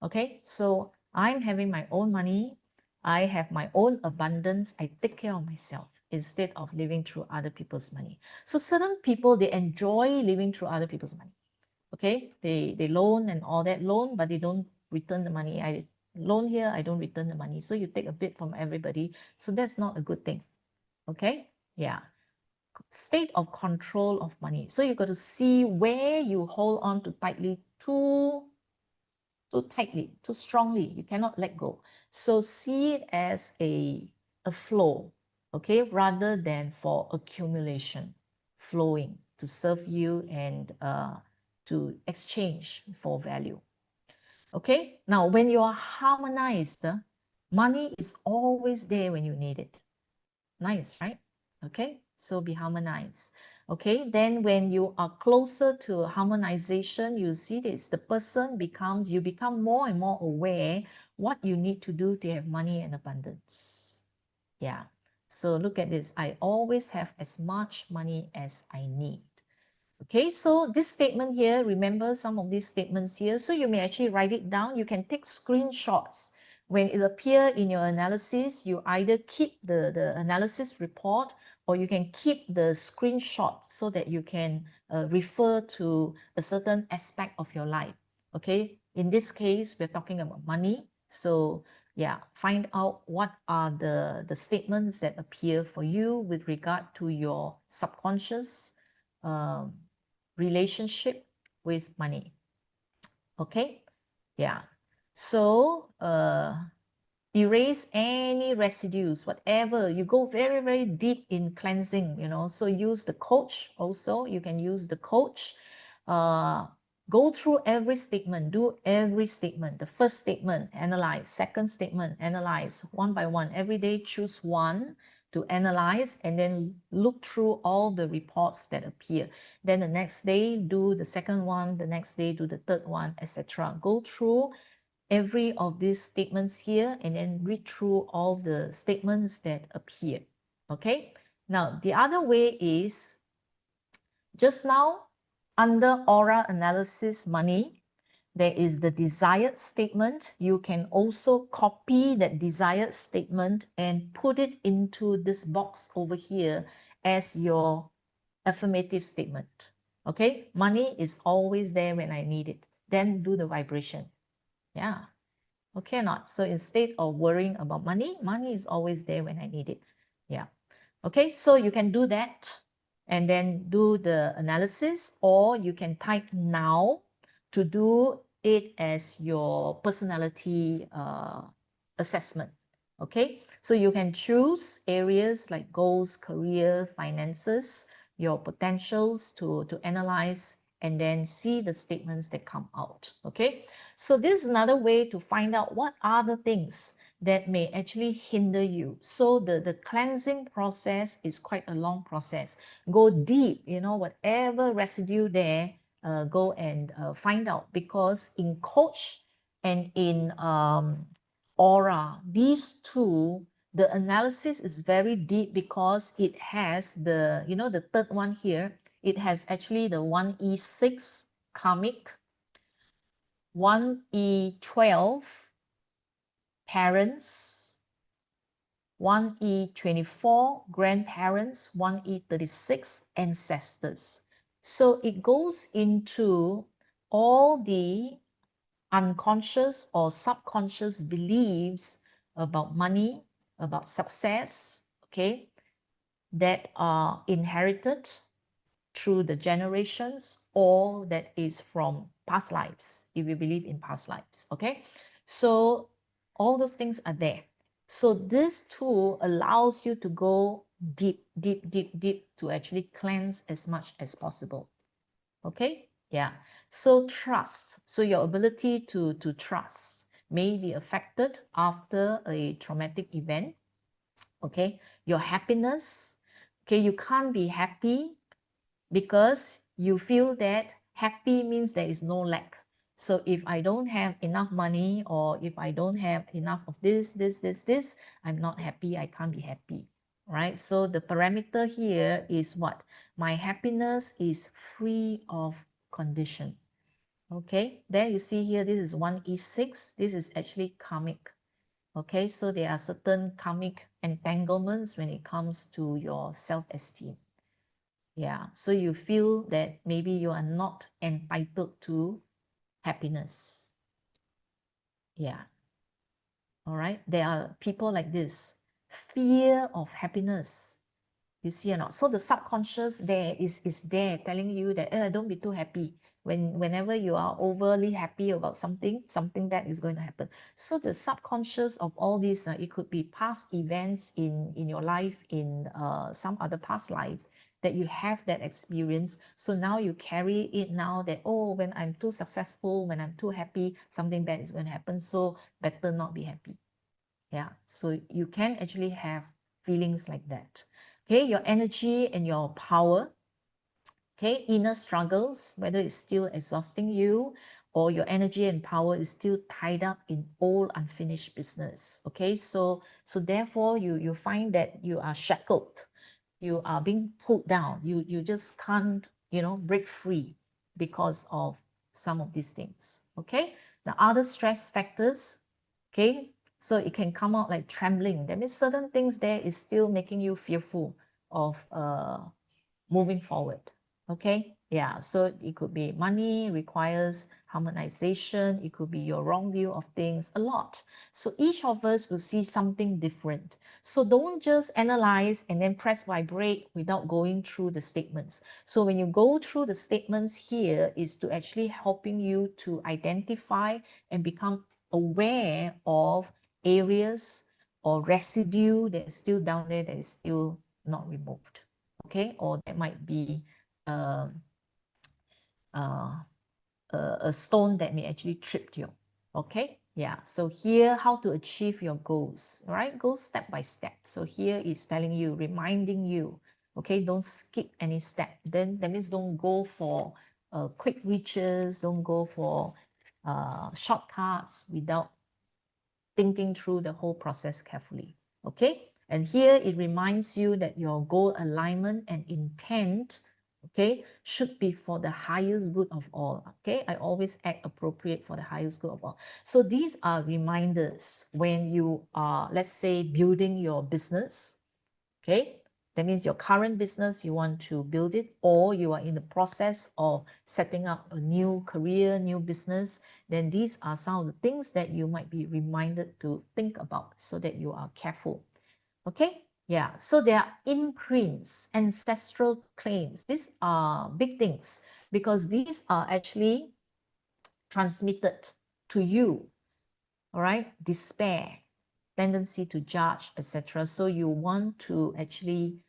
Speaker 1: Okay, so I'm having my own money, I have my own abundance, I take care of myself instead of living through other people's money. So certain people, they enjoy living through other people's money. Okay, they loan and all that, loan, but they don't return the money. I loan here, I don't return the money. So you take a bit from everybody. So that's not a good thing. Okay, yeah. State of control of money. So you got to see where you hold on to tightly, too tightly, too strongly. You cannot let go. So see it as a flow, okay, rather than for accumulation, flowing to serve you and to exchange for value. Okay, now when you are harmonized, money is always there when you need it. Nice, right? Okay, so be harmonized. Okay, then when you are closer to harmonization, you see this, you become more and more aware what you need to do to have money and abundance. Yeah, So look at this. I always have as much money as I need. Okay, so this statement here, remember some of these statements here. So you may actually write it down. You can take screenshots. When it appears in your analysis, you either keep the analysis report or you can keep the screenshot so that you can refer to a certain aspect of your life. Okay, in this case, we're talking about money. So yeah, find out what are the statements that appear for you with regard to your subconscious relationship with money. Okay, yeah. So erase any residues, whatever. You go very, very deep in cleansing, you know. So use the coach also. You can use the coach. Go through every statement, do every statement. The first statement, analyze. Second statement, analyze one by one. Every day, choose one to analyze and then look through all the reports that appear. Then the next day, do the second one. The next day, do the third one, etc. Go through every of these statements here and then read through all the statements that appear. Okay, now the other way is just now under aura analysis money, there is the desired statement. You can also copy that desired statement and put it into this box over here as your affirmative statement. Okay, money is always there when I need it. Then do the vibration. Yeah. Okay or not? So instead of worrying about money, money is always there when I need it. Yeah. Okay, so you can do that and then do the analysis, or you can type now to do it as your personality assessment. Okay, so you can choose areas like goals, career, finances, your potentials to analyze and then see the statements that come out. Okay, so this is another way to find out what are the things that may actually hinder you. So the cleansing process is quite a long process. Go deep, you know, whatever residue there, go and find out, because in coach and in aura, these two, the analysis is very deep because it has the, you know, the third one here, it has actually the 1E6 karmic, 1E12 parents, 1E24 grandparents, 1E36 ancestors. So it goes into all the unconscious or subconscious beliefs about money, about success, okay, that are inherited through the generations or that is from past lives, if you believe in past lives, okay? So all those things are there. So this tool allows you to go deep, deep, deep, deep to actually cleanse as much as possible. Okay, yeah. So trust, so your ability to trust may be affected after a traumatic event. Okay, your happiness, okay, you can't be happy because you feel that happy means there is no lack. So if I don't have enough money, or if I don't have enough of this, I'm not happy, I can't be happy, right? So the parameter here is what? My happiness is free of condition. Okay, there you see here, this is 1E6, this is actually karmic. Okay, so there are certain karmic entanglements when it comes to your self-esteem. Yeah, so you feel that maybe you are not entitled to happiness. Yeah. All right. There are people like this. Fear of happiness. You see or not? So the subconscious there is there telling you that don't be too happy. Whenever you are overly happy about something bad is going to happen. So the subconscious of all these, it could be past events in your life, in some other past lives, that you have that experience. So now you carry it now that, oh, when I'm too successful, when I'm too happy, something bad is going to happen. So better not be happy. Yeah, so you can actually have feelings like that. Okay, your energy and your power. Okay, inner struggles, whether it's still exhausting you or your energy and power is still tied up in old unfinished business. Okay, so therefore you find that you are shackled, you are being pulled down, you just can't, you know, break free because of some of these things. Okay, the other stress factors, okay, so it can come out like trembling. That means certain things there is still making you fearful of moving forward. Okay, yeah, so it could be money requires harmonization, it could be your wrong view of things, a lot. So each of us will see something different. So don't just analyze and then press vibrate without going through the statements. So when you go through the statements here is to actually helping you to identify and become aware of areas or residue that is still down there that is still not removed. Okay, or that might be a stone that may actually trip you. Okay, yeah, so here how to achieve your goals, right? Go step by step. So here is telling you, reminding you, okay, don't skip any step. Then that means don't go for quick reaches, don't go for shortcuts without thinking through the whole process carefully. Okay, and here it reminds you that your goal alignment and intent, okay, should be for the highest good of all. Okay, I always act appropriate for the highest good of all. So these are reminders when you are, let's say, building your business. Okay, that means your current business, you want to build it, or you are in the process of setting up a new career, new business, then these are some of the things that you might be reminded to think about so that you are careful. Okay, yeah, so there are imprints, ancestral claims. These are big things because these are actually transmitted to you. All right, despair, tendency to judge, etc. So you want to actually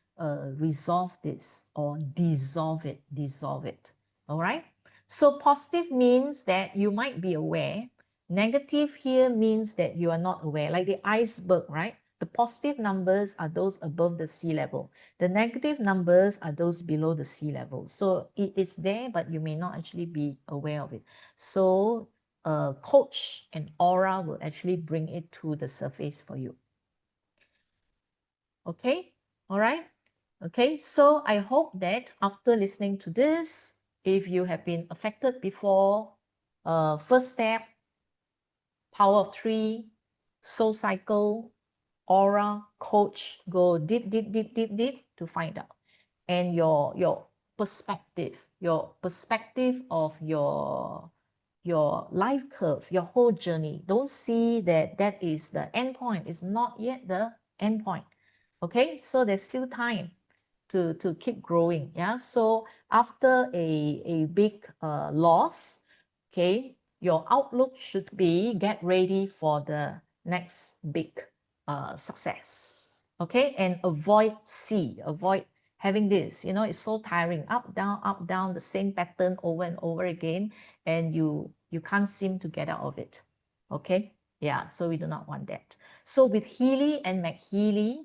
Speaker 1: resolve this or dissolve it. All right, so positive means that you might be aware. Negative here means that you are not aware, like the iceberg, right? The positive numbers are those above the sea level. The negative numbers are those below the sea level. So it is there, but you may not actually be aware of it. So coach and aura will actually bring it to the surface for you. Okay, all right. Okay, so I hope that after listening to this, if you have been affected before, first step, power of 3, soul cycle, aura, coach, go deep to find out. And your perspective of your life curve, your whole journey. Don't see that that is the end point. It's not yet the end point. Okay, so there's still time to keep growing. Yeah, so after a big loss, okay, your outlook should be get ready for the next big success. Okay, and avoid having this, you know, it's so tiring, up down, the same pattern over and over again, and you can't seem to get out of it. Okay, yeah, so we do not want that. So with Healy and MagHealy,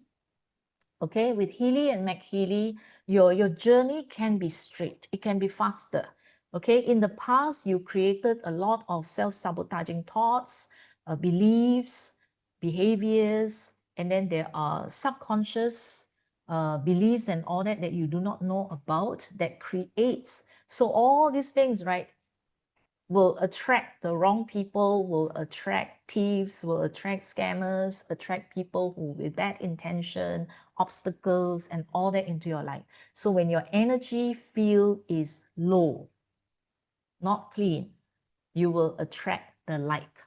Speaker 1: okay, with Healy and MagHealy, your journey can be straight, it can be faster. Okay, in the past, you created a lot of self-sabotaging thoughts, beliefs, behaviors, and then there are subconscious beliefs and all that you do not know about that creates. So all these things, right, will attract the wrong people, will attract thieves, will attract scammers, attract people who with bad intention, obstacles, and all that into your life. So when your energy field is low, not clean, you will attract the like.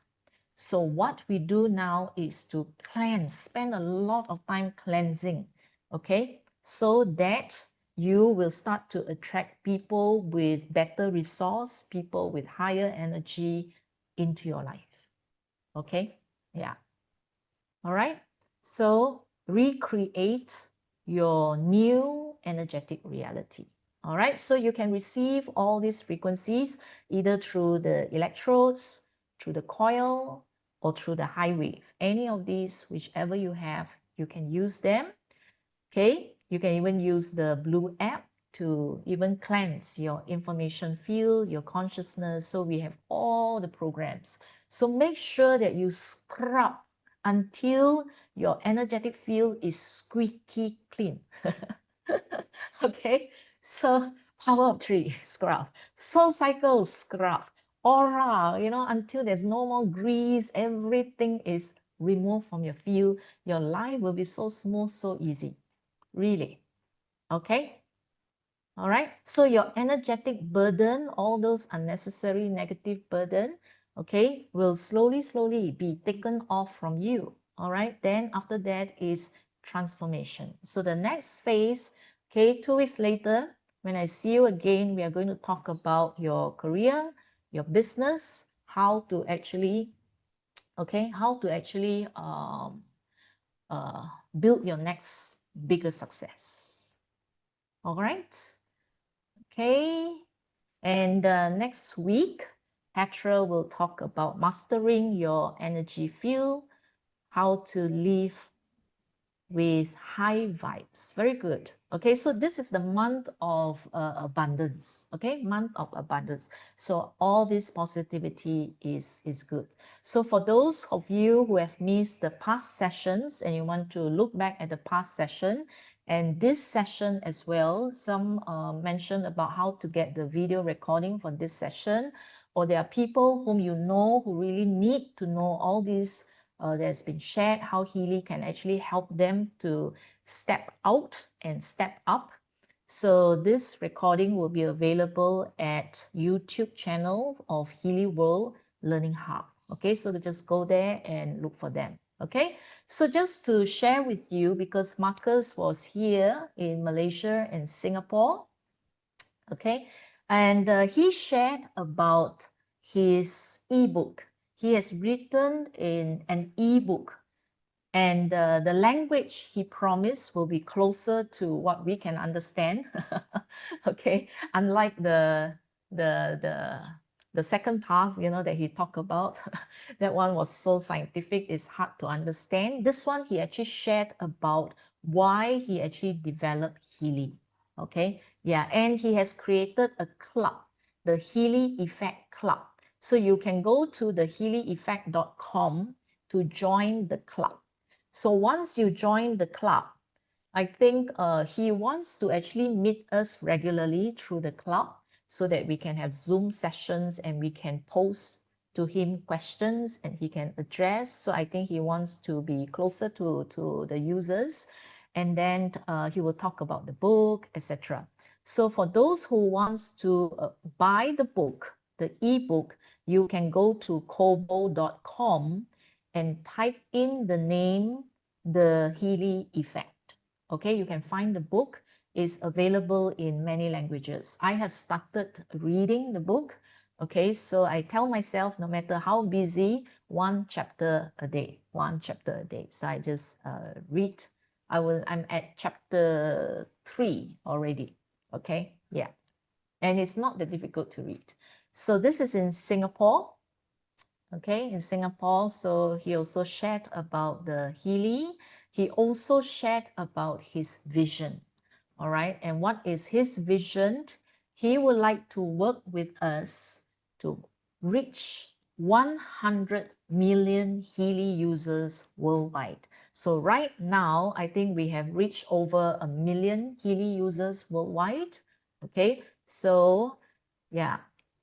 Speaker 1: So what we do now is to cleanse, spend a lot of time cleansing, okay? So that you will start to attract people with better resource, people with higher energy into your life, okay? Yeah. All right. So recreate your new energetic reality. All right. So you can receive all these frequencies either through the electrodes, through the coil, or through the high wave. Any of these, whichever you have, you can use them. Okay. You can even use the blue app. to even cleanse your information field, your consciousness. So we have all the programs. So make sure that you scrub until your energetic field is squeaky clean. Okay, so power of 3, scrub. Soul cycle, scrub. Aura, you know, until there's no more grease, everything is removed from your field. Your life will be so smooth, so easy. Really. Okay? All right. So your energetic burden, all those unnecessary negative burden, okay, will slowly be taken off from you. All right. Then after that is transformation. So the next phase, okay, 2 weeks later, when I see you again, we are going to talk about your career, your business, how to actually, okay, how to actually build your next bigger success. All right. Okay, and next week, Petra will talk about mastering your energy field, how to live with high vibes. Very good. Okay, so this is the month of abundance. Okay, month of abundance. So all this positivity is good. So for those of you who have missed the past sessions and you want to look back at the past session, and this session as well, some mentioned about how to get the video recording for this session, or there are people whom you know who really need to know all these that's been shared, how Healy can actually help them to step out and step up. So this recording will be available at YouTube channel of Healy World Learning Hub. Okay, so just go there and look for them. Okay, so just to share with you, because Marcus was here in Malaysia and Singapore, okay, and he shared about his ebook. He has written in an ebook, and the language he promised will be closer to what we can understand. Okay, unlike the second path, you know, that he talked about. That one was so scientific, it's hard to understand. This one, he actually shared about why he actually developed Healy. Okay, yeah, and he has created a club, the Healy Effect Club. So you can go to the healyeffect.com to join the club. So once you join the club, I think he wants to actually meet us regularly through the club so that we can have Zoom sessions and we can post to him questions and he can address. So I think he wants to be closer to the users, and then he will talk about the book, etc. So for those who wants to buy the book, the ebook, you can go to kobo.com and type in the name, the Healy Effect. Okay, you can find the book. Is available in many languages. I have started reading the book. Okay, so I tell myself, no matter how busy, 1 chapter a day, 1 chapter a day. So I just read. I'm at chapter 3 already. Okay, yeah, and it's not that difficult to read. So this is in Singapore. Okay, in Singapore. So he also shared about the Healy. He also shared about his vision. All right, and what is his vision? He would like to work with us to reach 100 million Healy users worldwide. So right now, I think we have reached over 1 million Healy users worldwide. Okay, so yeah.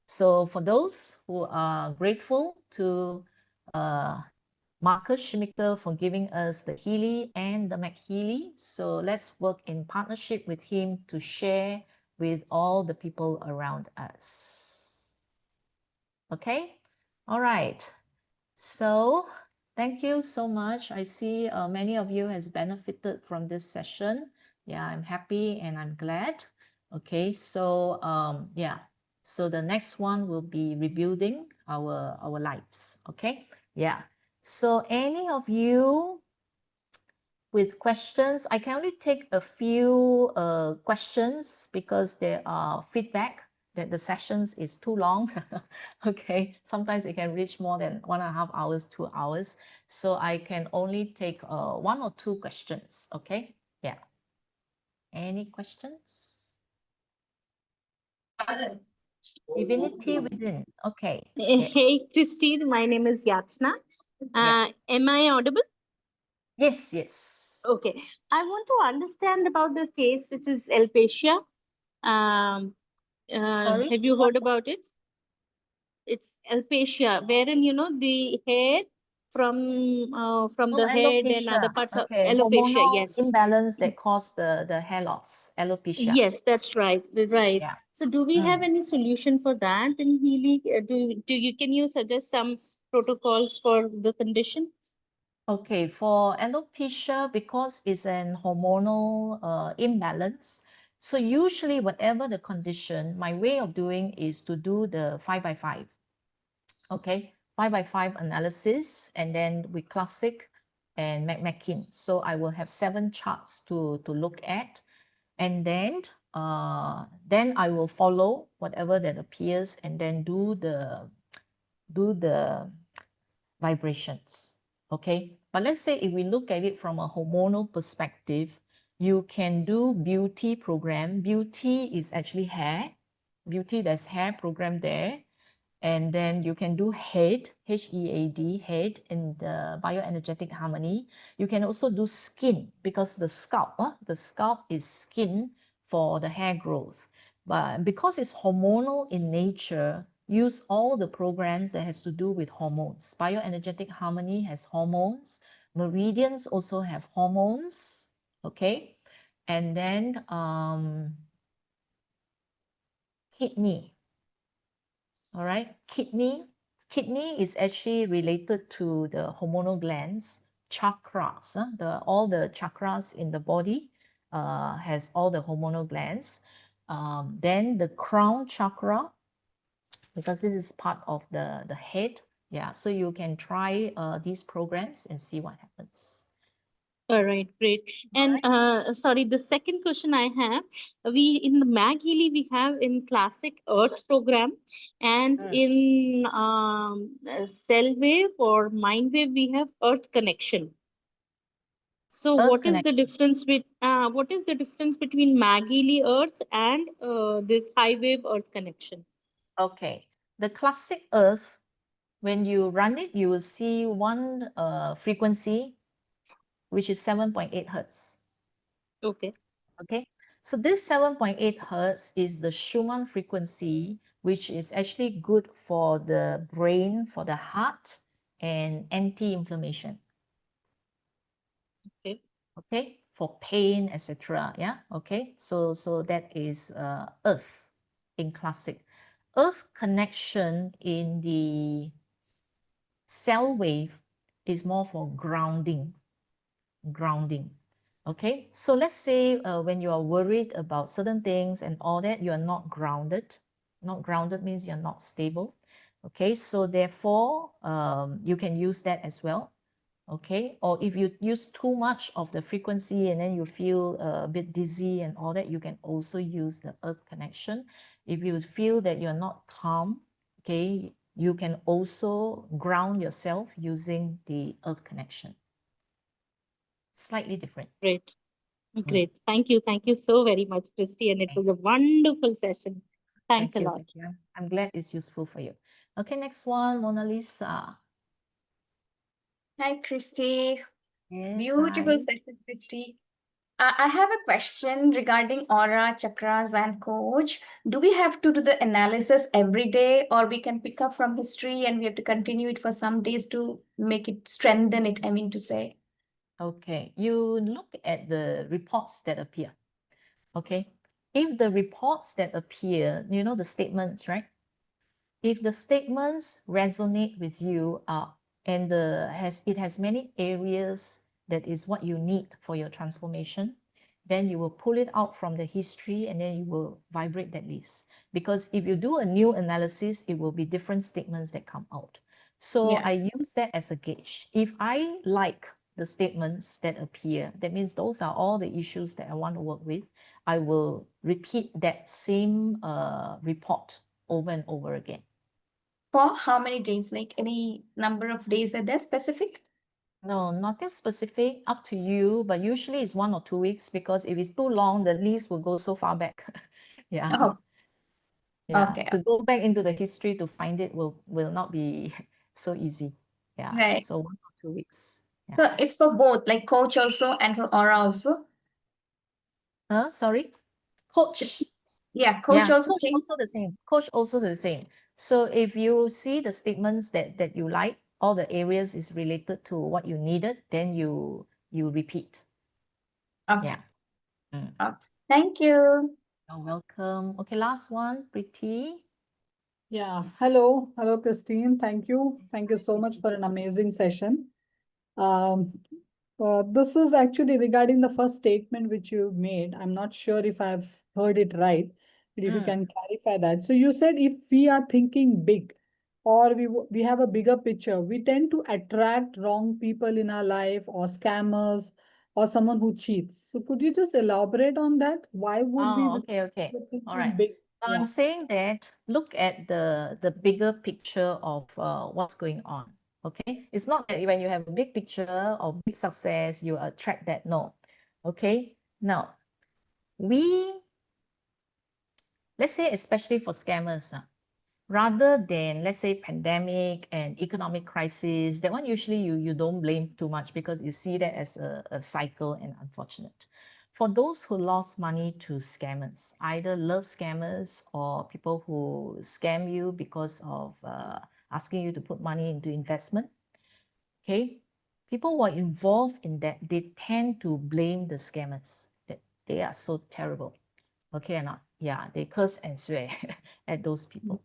Speaker 1: So for those who are grateful to Marcus Schmicker for giving us the Healy and the MagHealy. So let's work in partnership with him to share with all the people around us. Okay, all right. So thank you so much. I see many of you has benefited from this session. Yeah, I'm happy and I'm glad. Okay, so yeah, so the next one will be rebuilding our lives. Okay, yeah. So any of you with questions, I can only take a few questions because there are feedback that the sessions is too long. Okay, sometimes it can reach more than 1.5 hours, 2 hours. So I can only take 1 or 2 questions. Okay, yeah. Any questions? Divinity within. Okay. Yes.
Speaker 2: Hey, Christi, my name is Yachna.
Speaker 1: Yeah.
Speaker 2: Am I audible?
Speaker 1: Yes, yes.
Speaker 2: Okay. I want to understand about the case which is alopecia. Um,
Speaker 1: Sorry?
Speaker 2: have you
Speaker 1: What?
Speaker 2: heard about it? It's alopecia, wherein the hair from
Speaker 1: Oh,
Speaker 2: the head and other
Speaker 1: alopecia.
Speaker 2: parts of
Speaker 1: Okay.
Speaker 2: alopecia.
Speaker 1: Hormonal
Speaker 2: Yes.
Speaker 1: imbalance that cause the hair loss. Alopecia.
Speaker 2: Yes, that's right. Right.
Speaker 1: Yeah.
Speaker 2: So, do we have
Speaker 1: Mm.
Speaker 2: any solution for that in Healy? Can you suggest some protocols for the condition?
Speaker 1: Okay, for alopecia, because it's an hormonal imbalance, so usually whatever the condition, my way of doing is to do the 5x5. Okay, 5x5 analysis, and then with classic and MagHealy. So I will have 7 charts to look at, and then I will follow whatever that appears, and then do the vibrations. Okay, but let's say if we look at it from a hormonal perspective, you can do beauty program. Beauty is actually hair. Beauty, there's hair program there. And then you can do head, Head, head in the bioenergetic harmony. You can also do skin, because the scalp is skin for the hair growth. But because it's hormonal in nature, use all the programs that has to do with hormones. Bioenergetic harmony has hormones. Meridians also have hormones. Okay. And then kidney. All right, kidney is actually related to the hormonal glands, chakras. All the chakras in the body has all the hormonal glands. Then the crown chakra, because this is part of the head. Yeah, so you can try these programs and see what happens.
Speaker 2: All right, great. And sorry, the second question I have, we in the MagHealy we have in classic Earth program, and
Speaker 1: Mm.
Speaker 2: in Cell Wave or Mind Wave we have Earth connection. So,
Speaker 1: Earth
Speaker 2: what is the
Speaker 1: connection.
Speaker 2: difference between MagHealy Earth and this high wave Earth connection?
Speaker 1: Okay, the classic Earth, when you run it, you will see one frequency, which is 7.8 hertz.
Speaker 2: Okay.
Speaker 1: Okay, so this 7.8 hertz is the Schumann frequency, which is actually good for the brain, for the heart, and anti-inflammation.
Speaker 2: Okay.
Speaker 1: Okay, for pain, etc. Yeah. Okay, so that is Earth in classic. Earth connection in the cell wave is more for grounding. Okay, so let's say when you are worried about certain things and all that, you are not grounded. Not grounded means you're not stable. Okay, so therefore you can use that as well. Okay, or if you use too much of the frequency and then you feel a bit dizzy and all that, you can also use the earth connection. If you feel that you're not calm, okay, you can also ground yourself using the earth connection. Slightly different.
Speaker 2: Great. Great. Thank you. Thank you so very much, Christy. And it was a wonderful session. Thanks
Speaker 1: Thank
Speaker 2: a
Speaker 1: you.
Speaker 2: lot.
Speaker 1: Thank you. I'm glad it's useful for you. Okay, next one, Mona Lisa.
Speaker 3: Hi, Christy.
Speaker 1: Yes,
Speaker 3: Beautiful
Speaker 1: hi.
Speaker 3: session, Christy. I have a question regarding aura, chakras, and coach. Do we have to do the analysis every day, or we can pick up from history and we have to continue it for some days to make it strengthen it? I mean to say.
Speaker 1: Okay, you look at the reports that appear. Okay, if the reports that appear, you know the statements, right? If the statements resonate with you and it has many areas that is what you need for your transformation, then you will pull it out from the history and then you will vibrate that list. Because if you do a new analysis, it will be different statements that come out. So
Speaker 3: Yeah.
Speaker 1: I use that as a gauge. If I like the statements that appear, that means those are all the issues that I want to work with, I will repeat that same report over and over again.
Speaker 3: For how many days? Like any number of days? Are there specific?
Speaker 1: No, nothing specific, up to you, but usually it's 1 or 2 weeks, because if it's too long, the list will go so far back. Yeah.
Speaker 3: Oh,
Speaker 1: Yeah,
Speaker 3: Okay.
Speaker 1: to go back into the history to find it will not be so easy. Yeah,
Speaker 3: Right.
Speaker 1: so 1 or 2 weeks. Yeah.
Speaker 3: So it's for both, like coach also and for aura also.
Speaker 1: Sorry, coach.
Speaker 3: Yeah, coach
Speaker 1: Yeah,
Speaker 3: also.
Speaker 1: coach also the same. Coach also the same. So if you see the statements that you like, all the areas is related to what you needed, then you repeat.
Speaker 3: Okay.
Speaker 1: Yeah. Mm.
Speaker 3: Okay. Thank you.
Speaker 1: You're welcome. Okay, last one, Pretty.
Speaker 4: Yeah. Hello, Christine. Thank you. Thank you so much for an amazing session. This is actually regarding the first statement which you made. I'm not sure if I've heard it right, but if you can clarify that. So you said if we are thinking big or we have a bigger picture, we tend to attract wrong people in our life or scammers or someone who cheats. So could you just elaborate on that? Why would we
Speaker 1: Oh, okay.
Speaker 4: be thinking
Speaker 1: All right.
Speaker 4: big?
Speaker 1: Now I'm saying that look at the bigger picture of what's going on. Okay, it's not that when you have a big picture or big success, you attract that. No. Okay. Now let's say especially for scammers, rather than let's say pandemic and economic crisis, that one usually you don't blame too much because you see that as a cycle and unfortunate. For those who lost money to scammers, either love scammers or people who scam you because of asking you to put money into investment, okay, people who are involved in that, they tend to blame the scammers, that they are so terrible, okay or not? Yeah, they curse and swear at those people.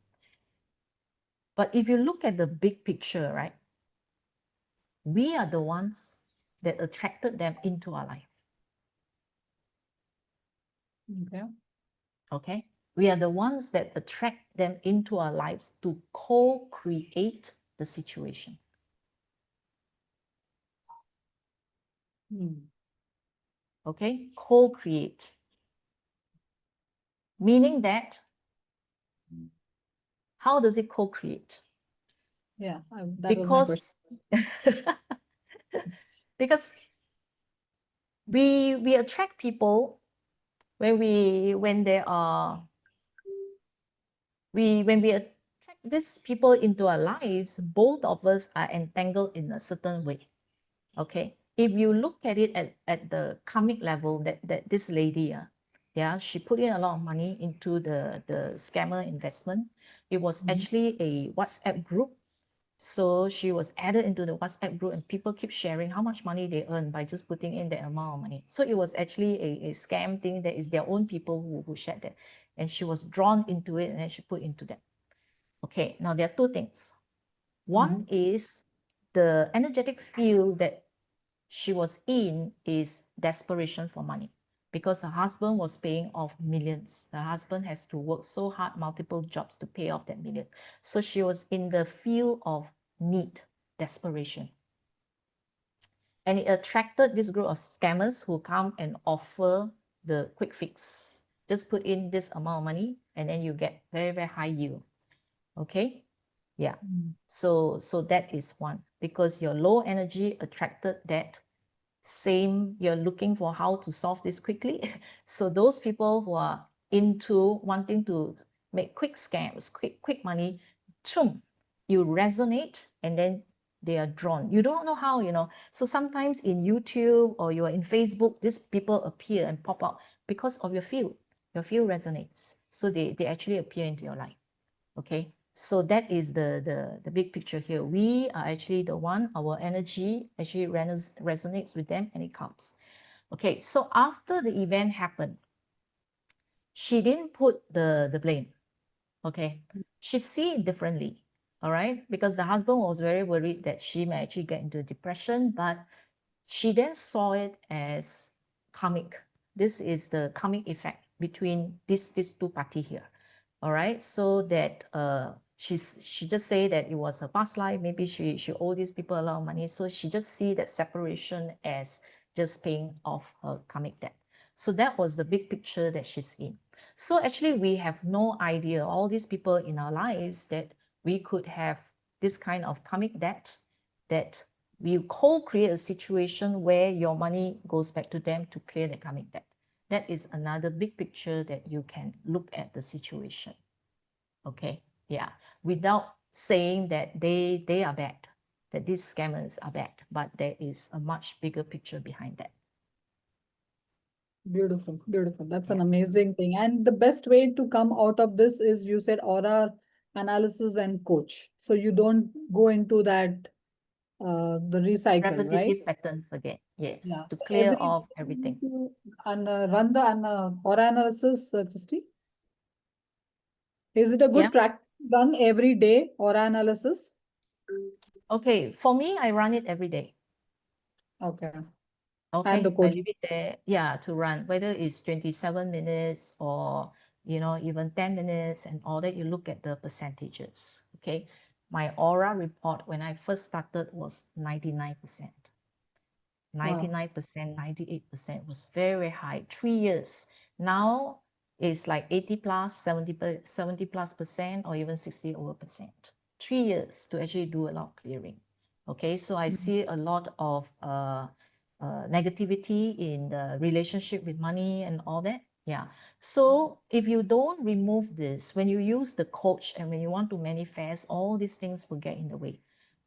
Speaker 1: But if you look at the big picture, right, we are the ones that attracted them into our life.
Speaker 4: Okay.
Speaker 1: Okay, we are the ones that attract them into our lives to co-create the situation. Okay, co-create, meaning that how does it co-create?
Speaker 4: Yeah, that was my question.
Speaker 1: Because we attract people when we attract these people into our lives, both of us are entangled in a certain way. Okay, if you look at it at the karmic level, that this lady, yeah, she put in a lot of money into the scammer investment. It was actually a WhatsApp group. So she was added into the WhatsApp group and people keep sharing how much money they earn by just putting in that amount of money. So it was actually a scam thing that is their own people who shared that. And she was drawn into it and then she put into that. Okay, now there are two things. One is the energetic field that she was in is desperation for money because her husband was paying off millions. The husband has to work so hard, multiple jobs to pay off that million. So she was in the field of need, desperation. And it attracted this group of scammers who come and offer the quick fix. Just put in this amount of money and then you get very, very high yield. Okay? Yeah. So that is one, because your low energy attracted that same, you're looking for how to solve this quickly. So those people who are into wanting to make quick scams, quick money, you resonate and then they are drawn. You don't know how, So sometimes in YouTube or you're in Facebook, these people appear and pop up because of your field. Your field resonates. So they actually appear into your life. Okay, so that is the big picture here. We are actually the one, our energy actually resonates with them and it comes. Okay, so after the event happened, she didn't put the blame. Okay, she see it differently. All right, because the husband was very worried that she may actually get into depression, but she then saw it as karmic. This is the karmic effect between these two parties here. All right, so that she just say that it was her past life. Maybe she owe these people a lot of money, so she just see that separation as just paying off her karmic debt. So that was the big picture that she's in. So actually, we have no idea, all these people in our lives, that we could have this kind of karmic debt, that we co-create a situation where your money goes back to them to clear the karmic debt. That is another big picture that you can look at the situation. Okay, yeah, without saying that they are bad, that these scammers are bad, but there is a much bigger picture behind that.
Speaker 4: Beautiful, beautiful. That's an
Speaker 1: Yeah.
Speaker 4: amazing thing. And the best way to come out of this is, you said, aura analysis and coach. So you don't go into that the recycle, right?
Speaker 1: Repetitive patterns again, yes,
Speaker 4: Yeah.
Speaker 1: to
Speaker 4: So
Speaker 1: clear
Speaker 4: every
Speaker 1: off
Speaker 4: day you
Speaker 1: everything.
Speaker 4: need to run the aura analysis, Christi. Is it a
Speaker 1: Yeah.
Speaker 4: good practice to run every day aura analysis?
Speaker 1: Okay, for me, I run it every day.
Speaker 4: Okay.
Speaker 1: Okay,
Speaker 4: And the
Speaker 1: I
Speaker 4: coach.
Speaker 1: leave it there, yeah, to run, whether it's 27 minutes or, you know, even 10 minutes and all that, you look at the percentages, okay? My aura report when I first started was 99%. 99%, 98% was very high, 3 years. Now it's like 80 plus, 70 plus percent, or even 60 over percent. 3 years to actually do a lot of clearing. Okay, so I see a lot of negativity in the relationship with money and all that. Yeah. So if you don't remove this, when you use the coach and when you want to manifest, all these things will get in the way.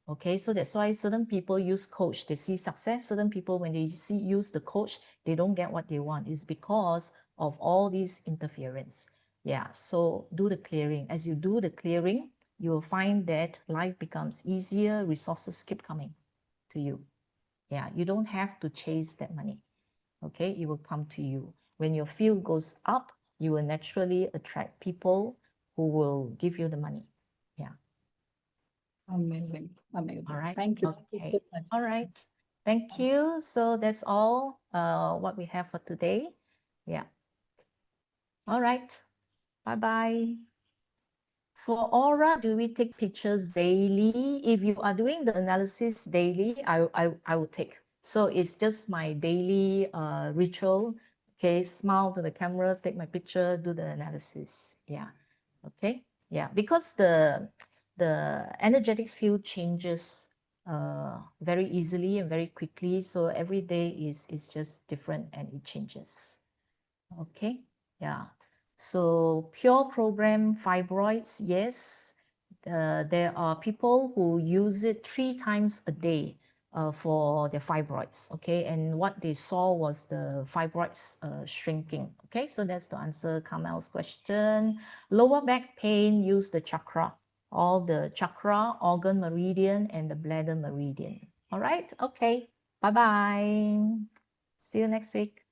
Speaker 1: Okay, so that's why certain people use coach, they see success. Certain people, when they use the coach, they don't get what they want. It's because of all these interference. Yeah, so do the clearing. As you do the clearing, you will find that life becomes easier, resources keep coming to you. Yeah, you don't have to chase that money. Okay, it will come to you. When your field goes up, you will naturally attract people who will give you the money. Yeah.
Speaker 4: Amazing, amazing.
Speaker 1: All right.
Speaker 4: Thank you. Thank you
Speaker 1: Okay.
Speaker 4: so much.
Speaker 1: All right. Thank you. So that's all what we have for today. Yeah. All right. Bye-bye. For aura, do we take pictures daily? If you are doing the analysis daily, I will take. So it's just my daily ritual. Okay, smile to the camera, take my picture, do the analysis. Yeah. Okay. Yeah, because the energetic field changes very easily and very quickly. So every day is just different and it changes. Okay. Yeah. So pure program fibroids, yes. There are people who use it 3 times a day for their fibroids. Okay. And what they saw was the fibroids shrinking. Okay. So that's to answer Kamel's question. Lower back pain, use the chakra. All the chakra, organ meridian, and the bladder meridian. All right. Okay. Bye-bye. See you next week.